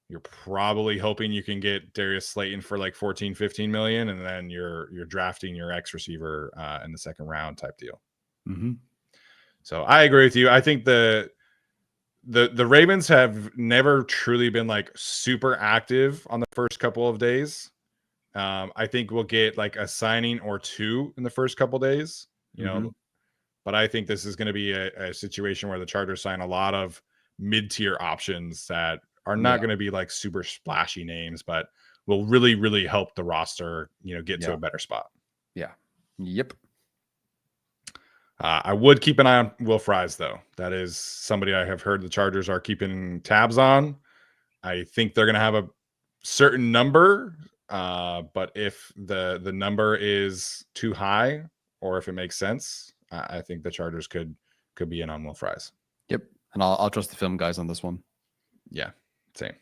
You're probably hoping you can get Darius Slayton for like 14, 15 million, and then you're drafting your X receiver in the second round type deal. Mm-hmm. So I agree with you. I think the Ravens have never truly been like super active on the first couple of days. I think we'll get like a signing or two in the first couple days, you know, but I think this is going to be a situation where the Chargers sign a lot of mid-tier options that are not going to be like super splashy names, but will really, really help the roster, you know, get to a better spot. Yeah. Yep. I would keep an eye on Will Fries, though. That is somebody I have heard the Chargers are keeping tabs on. I think they're going to have a certain number, but if the number is too high or if it makes sense, I think the Chargers could be in on Will Fries. Yep. And I'll trust the film guys on this one. Yeah, same.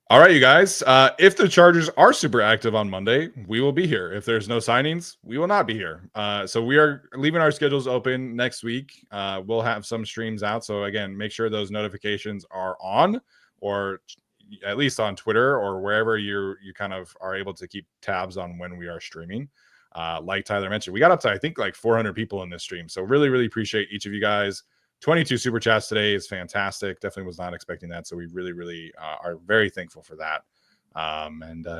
All right, you guys. If the Chargers are super active on Monday, we will be here. If there's no signings, we will not be here. So we are leaving our schedules open next week. We'll have some streams out. So again, make sure those notifications are on, or at least on Twitter or wherever you kind of are able to keep tabs on when we are streaming. Like Tyler mentioned, we got up to, I think, like 400 people in this stream. So really, really appreciate each of you guys. 22 super chats today is fantastic. Definitely was not expecting that. So we really, really are very thankful for that.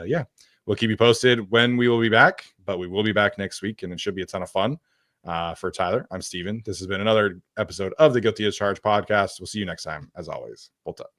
Yeah, we'll keep you posted when we will be back, but we will be back next week and it should be a ton of fun. For Tyler, I'm Steven. This has been another episode of the Guilty as Charged podcast. We'll see you next time. As always, Bolt up.